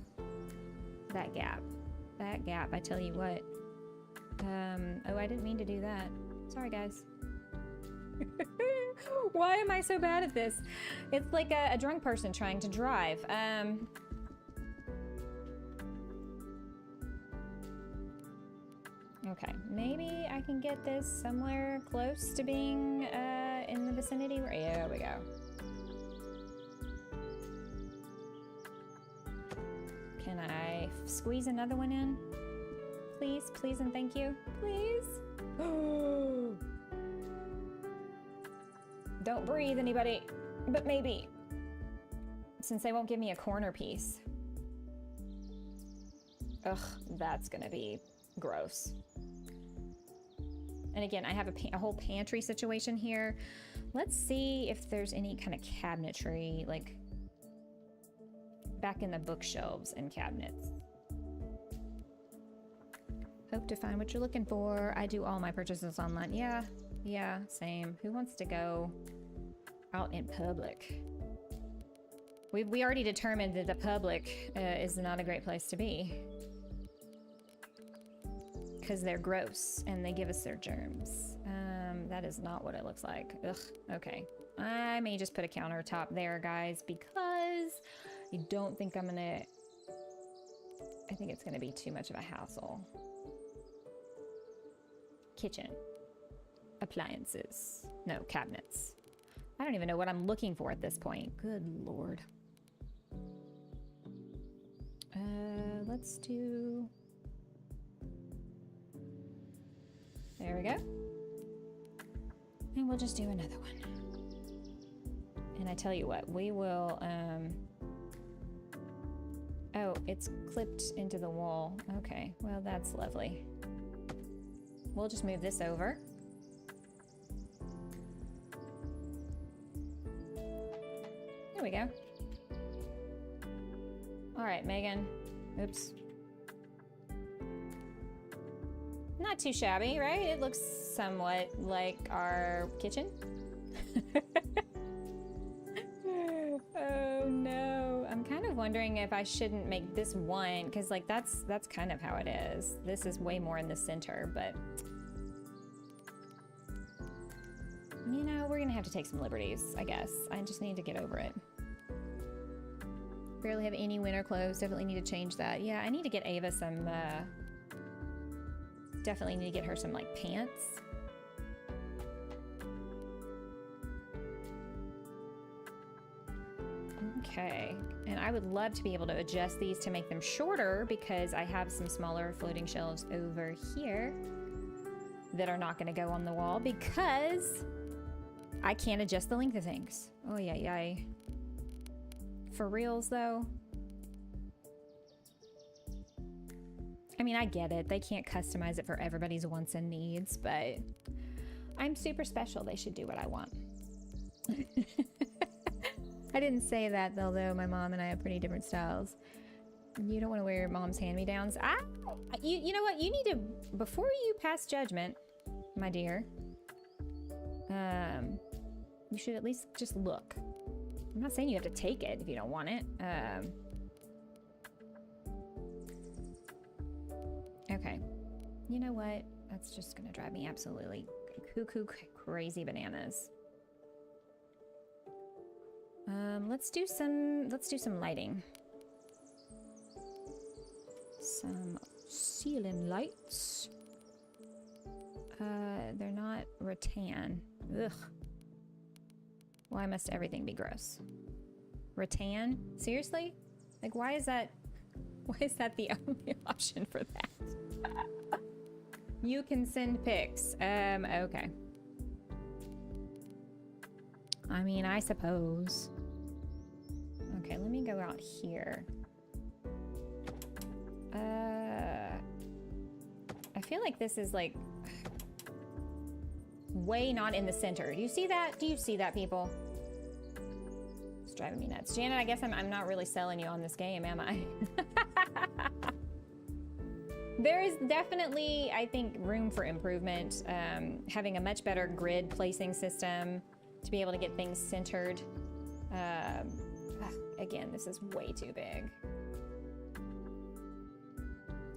That gap. That gap, I tell you what. Oh, I didn't mean to do that. Sorry, guys. Why am I so bad at this? It's like a drunk person trying to drive. Okay, maybe I can get this somewhere close to being in the vicinity. There we go. Can I squeeze another one in? Please, please, and thank you. Please. Don't breathe, anybody. But maybe. Since they won't give me a corner piece. Ugh, that's gonna be gross. And again, I have a whole pantry situation here. Let's see if there's any kind of cabinetry, like back in the bookshelves and cabinets. Hope to find what you're looking for. I do all my purchases online. Yeah, same. Who wants to go out in public? We already determined that the public is not a great place to be. Because they're gross and they give us their germs. That is not what it looks like. Ugh, okay. I may just put a countertop there, guys, because I don't think I'm gonna... I think it's gonna be too much of a hassle. Kitchen. Appliances. No, cabinets. I don't even know what I'm looking for at this point. Good Lord. Let's do... There we go. And we'll just do another one. And I tell you what, we will, oh, it's clipped into the wall. Okay, well, that's lovely. We'll just move this over. There we go. All right, Megan. Oops. Not too shabby, right? It looks somewhat like our kitchen. Oh no. I'm kind of wondering if I shouldn't make this one, because like that's kind of how it is. This is way more in the center, but you know, we're gonna have to take some liberties, I guess. I just need to get over it. Barely have any winter clothes. Definitely need to change that. Yeah, I need to get Ava some definitely need to get her some like pants. Okay, and I would love to be able to adjust these to make them shorter because I have some smaller floating shelves over here that are not going to go on the wall because I can't adjust the length of things. Oh, yeah. For reals, though? I mean, I get it. They can't customize it for everybody's wants and needs, but I'm super special. They should do what I want. I didn't say that, although my mom and I have pretty different styles. You don't want to wear your mom's hand-me-downs. You know what? You need to, before you pass judgment, my dear, you should at least just look. I'm not saying you have to take it if you don't want it. Okay. You know what? That's just gonna drive me absolutely cuckoo crazy bananas. Let's do some lighting. Some ceiling lights. They're not rattan. Ugh. Why must everything be gross? Rattan? Seriously? Like, why is that the only option for that? You can send pics. Okay. I mean, I suppose. Okay, let me go out here. I feel like this is like way not in the center. Do you see that? Do you see that, people? It's driving me nuts. Janet, I guess I'm not really selling you on this game, am I? There is definitely, I think, room for improvement. Having a much better grid placing system to be able to get things centered. Again, this is way too big.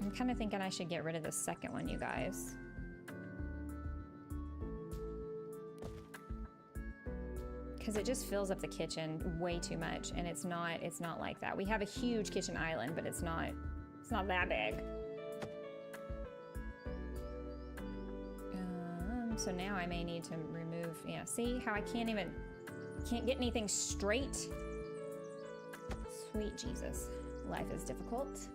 I'm kind of thinking I should get rid of the second one, you guys. Because it just fills up the kitchen way too much, and it's not like that. We have a huge kitchen island, but it's not that big. So now I may need to remove, yeah, see how I can't get anything straight? Sweet Jesus, life is difficult.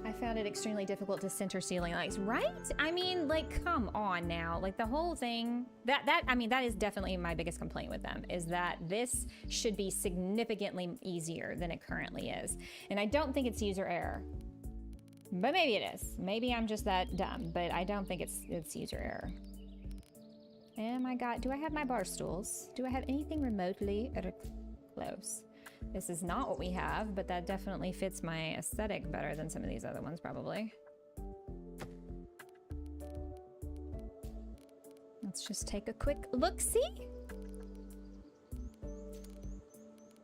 I found it extremely difficult to center ceiling lights, right? I mean, like, come on now. Like, the whole thing, I mean, that is definitely my biggest complaint with them, is that this should be significantly easier than it currently is. And I don't think it's user error. But maybe it is. Maybe I'm just that dumb, but I don't think it's user error. Oh my God, do I have my bar stools? Do I have anything remotely close? This is not what we have, but that definitely fits my aesthetic better than some of these other ones, probably. Let's just take a quick look-see.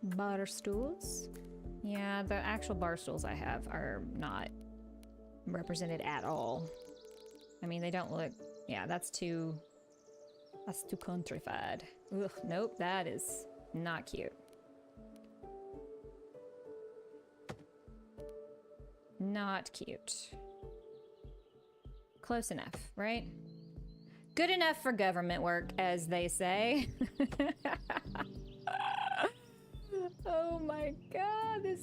Bar stools. Yeah, the actual bar stools I have are not represented at all. I mean, they don't look... Yeah, that's too countrified. Ugh, nope, that is not cute. Not cute. Close enough, right? Good enough for government work, as they say. Oh my God, the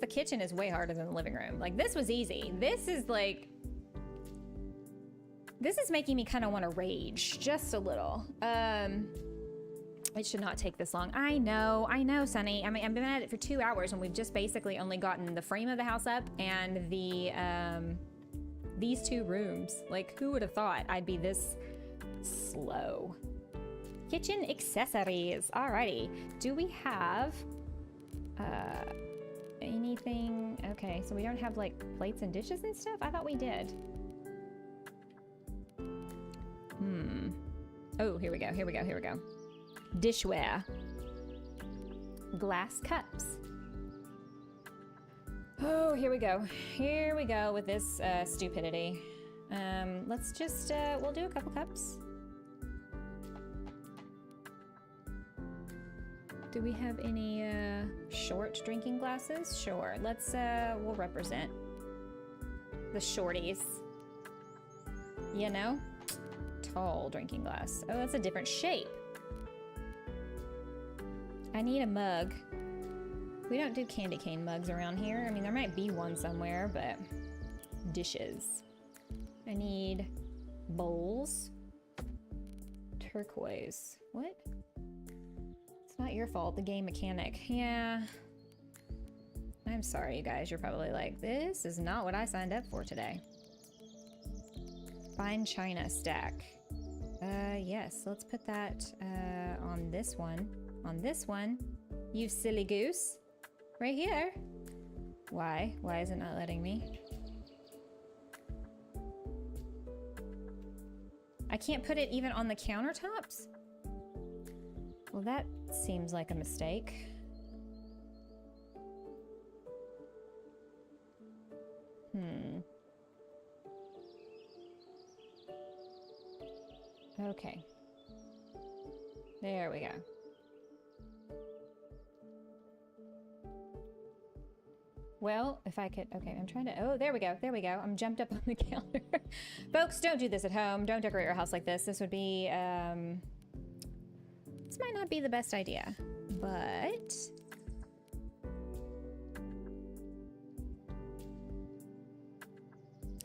kitchen is way harder than the living room. Like, this was easy. This is making me kind of want to rage just a little. It should not take this long. I know, Sunny. I mean, I've been at it for 2 hours and we've just basically only gotten the frame of the house up and these 2 rooms. Like, who would have thought I'd be this slow? Kitchen accessories. Alrighty. Do we have anything? Okay, so we don't have like plates and dishes and stuff? I thought we did. Oh, here we go. Dishware. Glass cups. Oh, here we go. Here we go with this stupidity. Let's just, we'll do a couple cups. Do we have any short drinking glasses? Sure. Let's, we'll represent the shorties. You know? Tall drinking glass. Oh, that's a different shape. I need a mug. We don't do candy cane mugs around here. I mean, there might be one somewhere, but dishes. I need bowls, turquoise. What? It's not your fault, the game mechanic. Yeah. I'm sorry, you guys. You're probably like, this is not what I signed up for today. Fine china stack. Yes, let's put that on this one. On this one. You silly goose. Right here. Why? Why is it not letting me? I can't put it even on the countertops? Well, that seems like a mistake. Okay. There we go. Well, if I could, okay, I'm trying to, oh, there we go, there we go. I'm jumped up on the counter. Folks, don't do this at home. Don't decorate your house like this. This would be, this might not be the best idea, but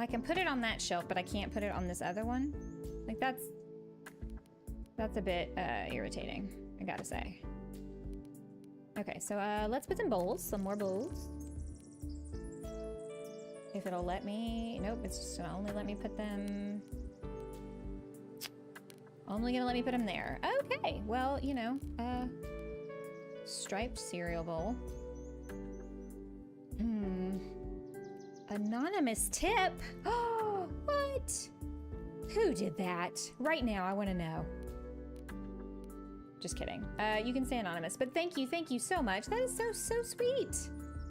I can put it on that shelf, but I can't put it on this other one. Like that's a bit irritating, I gotta say. Okay, so let's put some bowls, some more bowls. If it'll let me, nope, it's just gonna only let me put them, only gonna let me put them there. Okay, well, you know, striped cereal bowl. Anonymous tip? Oh, what? Who did that? Right now, I wanna know. Just kidding. You can say anonymous, but thank you so much. That is so sweet.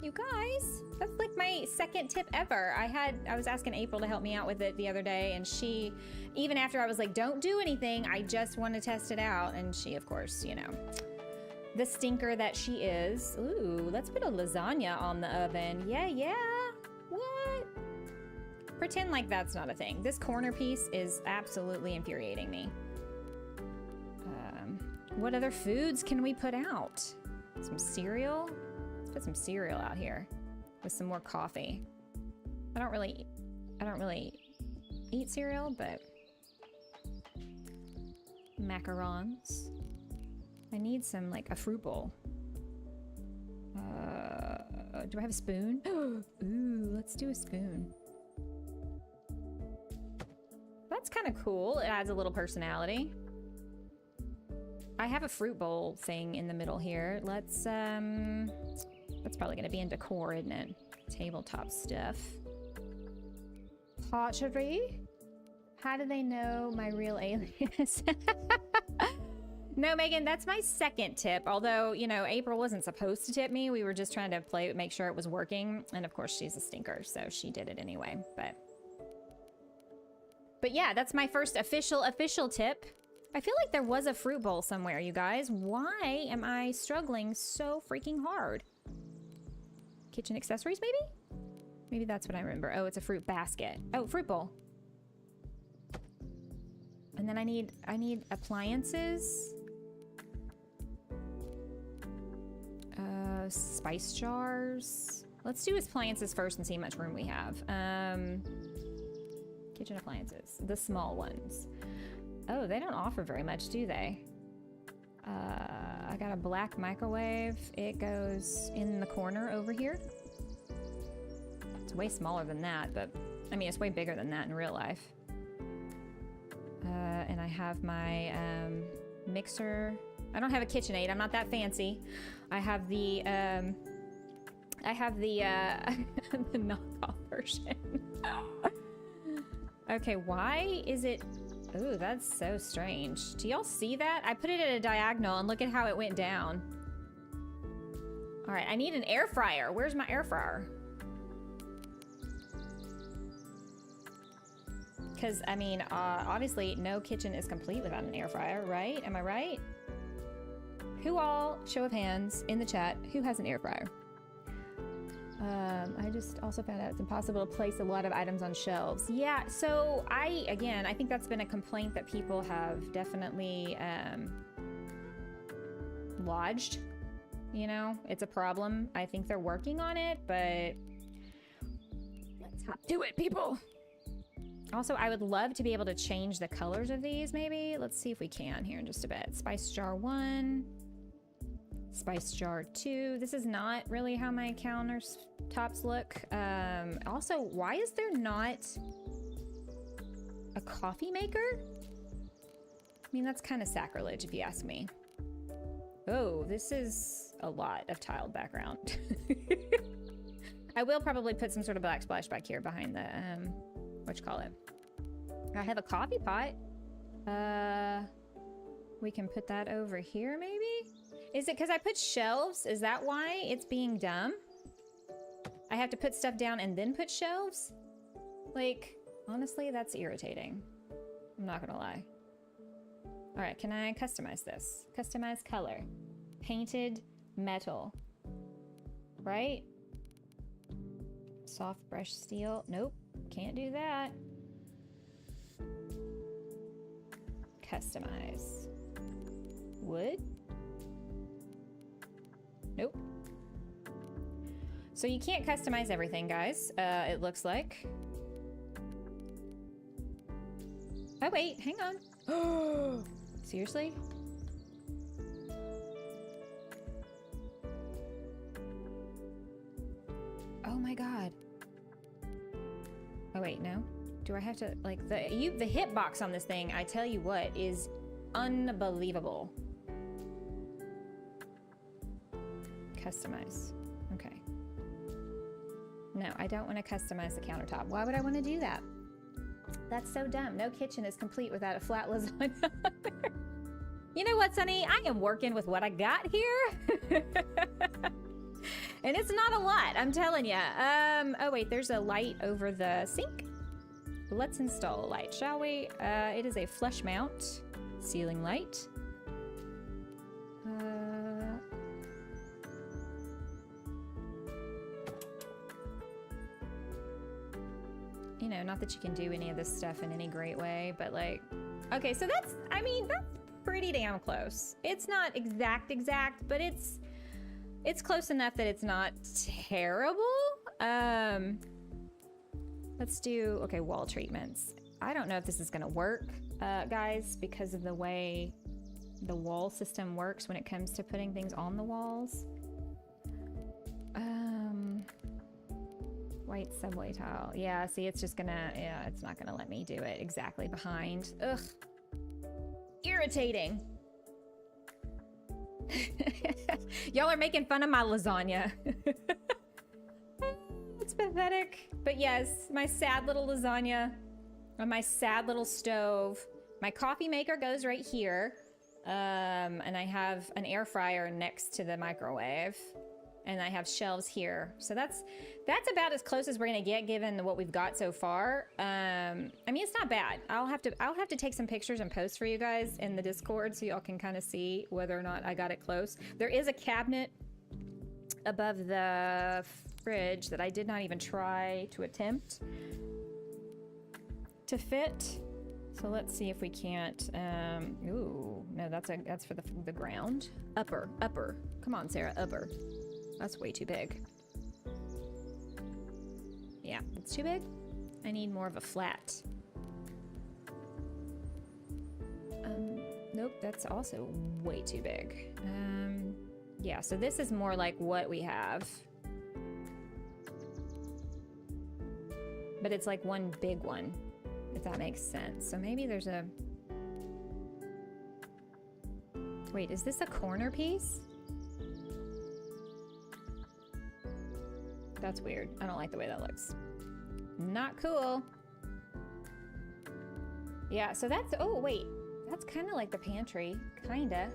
You guys, that's like my second tip ever. I was asking April to help me out with it the other day, and she, even after I was like, don't do anything, I just want to test it out, and she, of course, you know, the stinker that she is. Ooh, let's put a lasagna on the oven. Yeah. What? Pretend like that's not a thing. This corner piece is absolutely infuriating me. What other foods can we put out? Some cereal? Let's put some cereal out here with some more coffee. I don't really eat cereal, but macarons. I need some, like, a fruit bowl. Do I have a spoon? Ooh, let's do a spoon. That's kind of cool. It adds a little personality. I have a fruit bowl thing in the middle here. That's probably gonna be in decor, isn't it? Tabletop stuff. Pottery? How do they know my real alias? No, Megan, that's my second tip. Although, you know, April wasn't supposed to tip me. We were just trying to make sure it was working. And of course, she's a stinker, so she did it anyway. But yeah, that's my first official tip. I feel like there was a fruit bowl somewhere, you guys. Why am I struggling so freaking hard? Kitchen accessories, maybe? Maybe that's what I remember. Oh, it's a fruit basket. Oh, fruit bowl. And then I need appliances. Spice jars. Let's do appliances first and see how much room we have. Kitchen appliances, the small ones. Oh, they don't offer very much, do they? I got a black microwave. It goes in the corner over here. It's way smaller than that, but I mean, it's way bigger than that in real life. And I have my mixer. I don't have a KitchenAid. I'm not that fancy. I have the the knockoff version. Okay, why is it? Ooh, that's so strange. Do y'all see that? I put it at a diagonal and look at how it went down. All right, I need an air fryer. Where's my air fryer? Because, I mean, obviously no kitchen is complete without an air fryer, right? Am I right? Who all, show of hands in the chat, who has an air fryer? I just also found out it's impossible to place a lot of items on shelves. Yeah, so I think that's been a complaint that people have definitely lodged. You know, it's a problem. I think they're working on it, but let's hop to it, people. Also, I would love to be able to change the colors of these, maybe. Let's see if we can here in just a bit. Spice jar 1, spice jar 2. This is not really how my countertops look. Also, why is there not a coffee maker? I mean, that's kind of sacrilege if you ask me. Oh, this is a lot of tiled background. I will probably put some sort of black splash back here behind the, whatchamacallit. I have a coffee pot. We can put that over here, maybe? Is it because I put shelves? Is that why it's being dumb? I have to put stuff down and then put shelves? Like, honestly, that's irritating. I'm not gonna lie. All right, can I customize this? Customize color. Painted metal. Right? Soft brush steel. Nope, can't do that. Customize. Wood? Nope. So you can't customize everything, guys, it looks like. Oh, wait, hang on. Seriously? Oh my God. Oh wait, no? Do I have to, like, the hitbox on this thing, I tell you what, is unbelievable. Customize. Okay. No, I don't want to customize the countertop. Why would I want to do that? That's so dumb. No kitchen is complete without a flat lasagna. You know what, Sonny? I am working with what I got here. And it's not a lot, I'm telling you. Oh wait, there's a light over the sink. Let's install a light, shall we? It is a flush mount ceiling light. You know, not that you can do any of this stuff in any great way, but like, okay, so that's, I mean, that's pretty damn close. It's not exact, but it's close enough that it's not terrible. Let's do, okay, wall treatments. I don't know if this is gonna work, guys, because of the way the wall system works when it comes to putting things on the walls. White subway tile. Yeah, see, it's just gonna, yeah, it's not gonna let me do it exactly behind. Ugh. Irritating. Y'all are making fun of my lasagna. It's pathetic. But yes, my sad little lasagna on my sad little stove. My coffee maker goes right here. And I have an air fryer next to the microwave. And I have shelves here. So that's about as close as we're gonna get given what we've got so far. I mean, it's not bad. I'll have to take some pictures and post for you guys in the Discord so y'all can kind of see whether or not I got it close. There is a cabinet above the fridge that I did not even try to attempt to fit. So let's see if we can't, ooh, no, that's for the ground. Upper, come on, Sarah, upper. That's way too big. Yeah, it's too big. I need more of a flat. Nope, that's also way too big. Yeah, so this is more like what we have. But it's like one big one, if that makes sense. So maybe there's a... Wait, is this a corner piece? That's weird. I don't like the way that looks. Not cool. Yeah, so that's, oh wait, that's kind of like the pantry, kinda.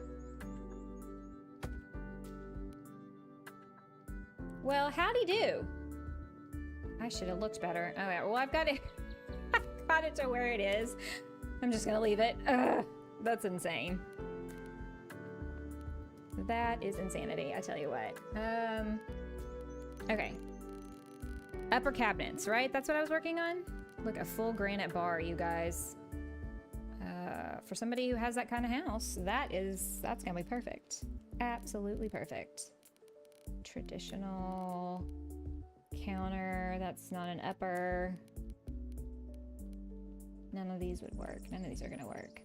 Well, howdy do. I should have looked better. Oh yeah, well I've got it, I've got it to where it is. I'm just gonna leave it. Ugh, that's insane. That is insanity, I tell you what. Okay. Upper cabinets, right? That's what I was working on? Look, a full granite bar, you guys. For somebody who has that kind of house, that's gonna be perfect. Absolutely perfect. Traditional counter, that's not an upper. None of these would work. None of these are gonna work.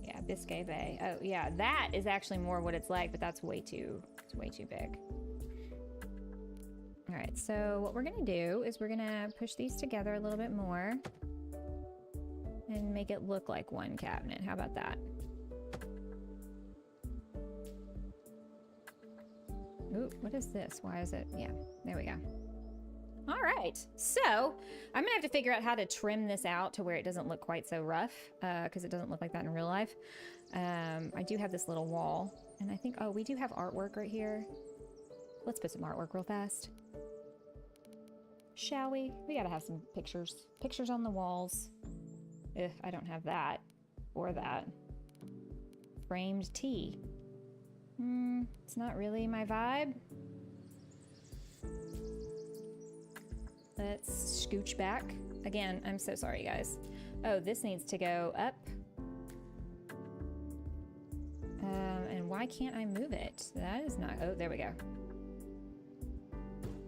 Yeah, Biscay Bay. Oh yeah, that is actually more what it's like, but that's way too, it's way too big. All right, so what we're gonna do is we're gonna push these together a little bit more and make it look like one cabinet. How about that? Ooh, what is this? Why is it? Yeah, there we go. All right, so I'm gonna have to figure out how to trim this out to where it doesn't look quite so rough, because it doesn't look like that in real life. I do have this little wall, and I think, oh, we do have artwork right here. Let's put some artwork real fast. Shall we? We gotta have some pictures. Pictures on the walls. Ugh, I don't have that, or that. Framed tea. It's not really my vibe. Let's scooch back. Again, I'm so sorry, guys. Oh, this needs to go up. And why can't I move it? That is not, oh, there we go.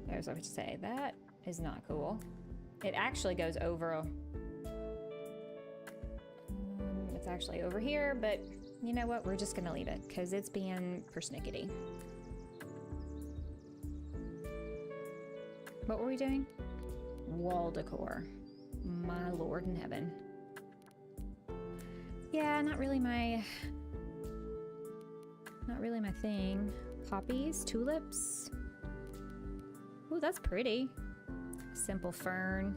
There's what I would say. That is not cool. It actually goes over. It's actually over here, but you know what? We're just gonna leave it because it's being persnickety. What were we doing? Wall decor. My Lord in heaven. Yeah, not really my thing. Poppies, tulips. Ooh, that's pretty. Simple fern.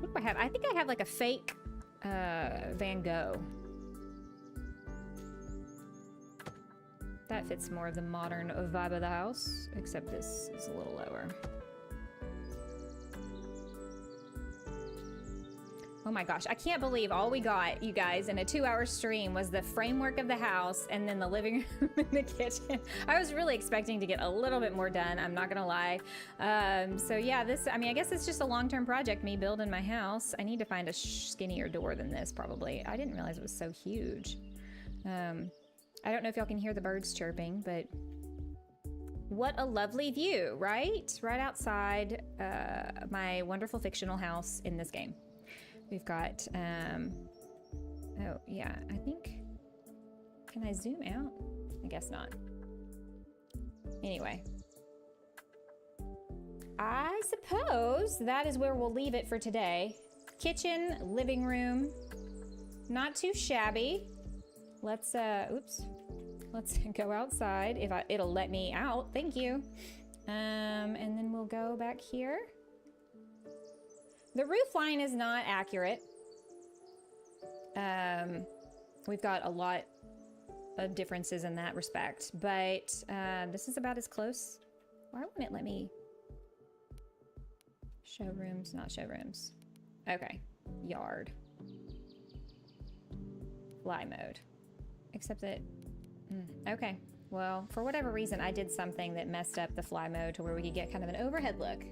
What do I have? I think I have like a fake Van Gogh. That fits more of the modern vibe of the house, except this is a little lower. Oh my gosh, I can't believe all we got, you guys, in a 2-hour stream was the framework of the house and then the living room and the kitchen. I was really expecting to get a little bit more done, I'm not gonna lie. So yeah, this, I mean, I guess it's just a long-term project, me building my house. I need to find a skinnier door than this, probably. I didn't realize it was so huge. I don't know if y'all can hear the birds chirping, but what a lovely view, right? Right outside my wonderful fictional house in this game. We've got, oh yeah, I think, can I zoom out? I guess not. Anyway, I suppose that is where we'll leave it for today. Kitchen, living room, not too shabby. Let's, oops, let's go outside if it'll let me out, thank you. And then we'll go back here. The roof line is not accurate. We've got a lot of differences in that respect, but this is about as close. Why wouldn't it let me? Showrooms, not showrooms. Okay, yard. Fly mode. Except that, okay. Well, for whatever reason, I did something that messed up the fly mode to where we could get kind of an overhead look.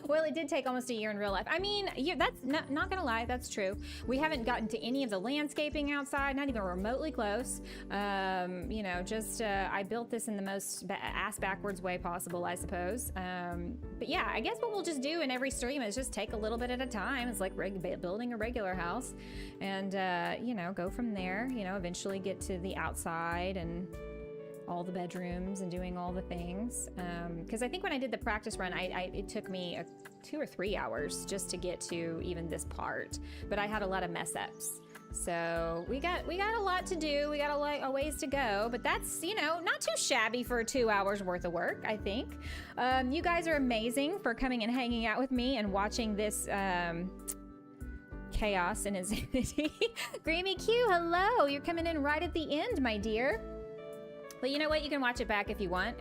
Well, it did take almost a year in real life. I mean, that's not gonna lie, that's true. We haven't gotten to any of the landscaping outside, not even remotely close. You know, just I built this in the most ass-backwards way possible, I suppose. But yeah, I guess what we'll just do in every stream is just take a little bit at a time. It's like building a regular house, and you know, go from there. You know, eventually get to the outside and all the bedrooms and doing all the things. Because I think when I did the practice run, it took me 2 or 3 hours just to get to even this part. But I had a lot of mess ups. So we got a lot to do. We got a ways to go, but that's, you know, not too shabby for 2 hours worth of work, I think. You guys are amazing for coming and hanging out with me and watching this chaos and insanity. Creamy Q, hello. You're coming in right at the end, my dear. But you know what? You can watch it back if you want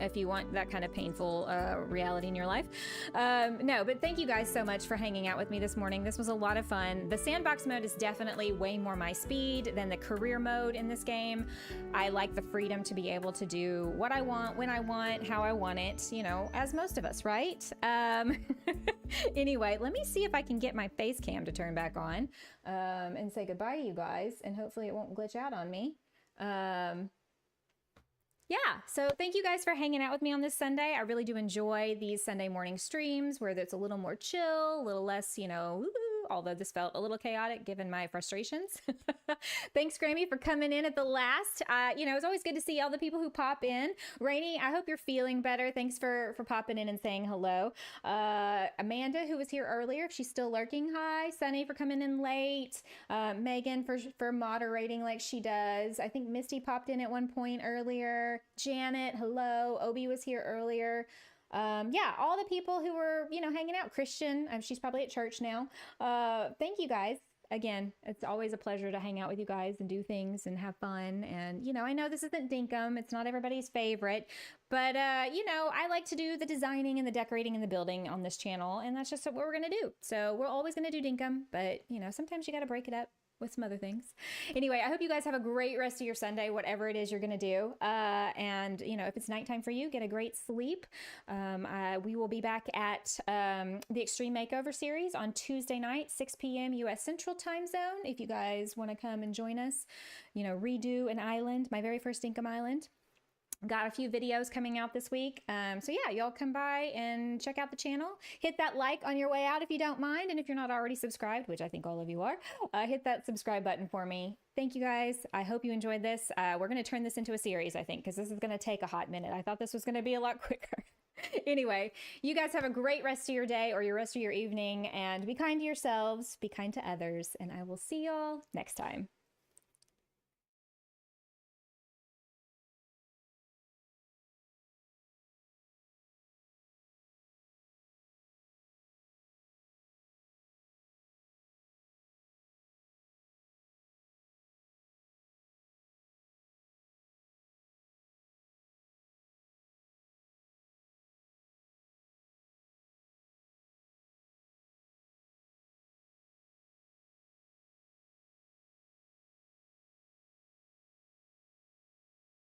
that kind of painful reality in your life. No, but thank you guys so much for hanging out with me this morning. This was a lot of fun. The sandbox mode is definitely way more my speed than the career mode in this game. I like the freedom to be able to do what I want, when I want, how I want it, you know, as most of us, right? Anyway, let me see if I can get my face cam to turn back on and say goodbye to you guys, and hopefully it won't glitch out on me. Yeah, so thank you guys for hanging out with me on this Sunday. I really do enjoy these Sunday morning streams where it's a little more chill, a little less, you know, although this felt a little chaotic given my frustrations. Thanks, Grammy, for coming in at the last. It's always good to see all the people who pop in. Rainey, I hope you're feeling better. Thanks for popping in and saying hello. Amanda, who was here earlier, if she's still lurking, hi. Sunny for coming in late. Megan for moderating like she does. I think Misty popped in at one point earlier. Janet, hello. Obi was here earlier. All the people who were, hanging out. Christian, she's probably at church now. Thank you guys. Again, it's always a pleasure to hang out with you guys and do things and have fun. And, I know this isn't Dinkum. It's not everybody's favorite, but, I like to do the designing and the decorating and the building on this channel. And that's just what we're going to do. So we're always going to do Dinkum, but, sometimes you got to break it up with some other things. Anyway, I hope you guys have a great rest of your Sunday, whatever it is you're going to do. And if it's nighttime for you, get a great sleep. We will be back at the Extreme Makeover series on Tuesday night, 6 p.m. U.S. Central Time Zone. If you guys want to come and join us, redo an island, my very first Dinkum island. Got a few videos coming out this week. Y'all come by and check out the channel. Hit that like on your way out if you don't mind. And if you're not already subscribed, which I think all of you are, hit that subscribe button for me. Thank you guys. I hope you enjoyed this. We're going to turn this into a series, I think, because this is going to take a hot minute. I thought this was going to be a lot quicker. Anyway, you guys have a great rest of your day or your rest of your evening, and be kind to yourselves, be kind to others, and I will see y'all next time.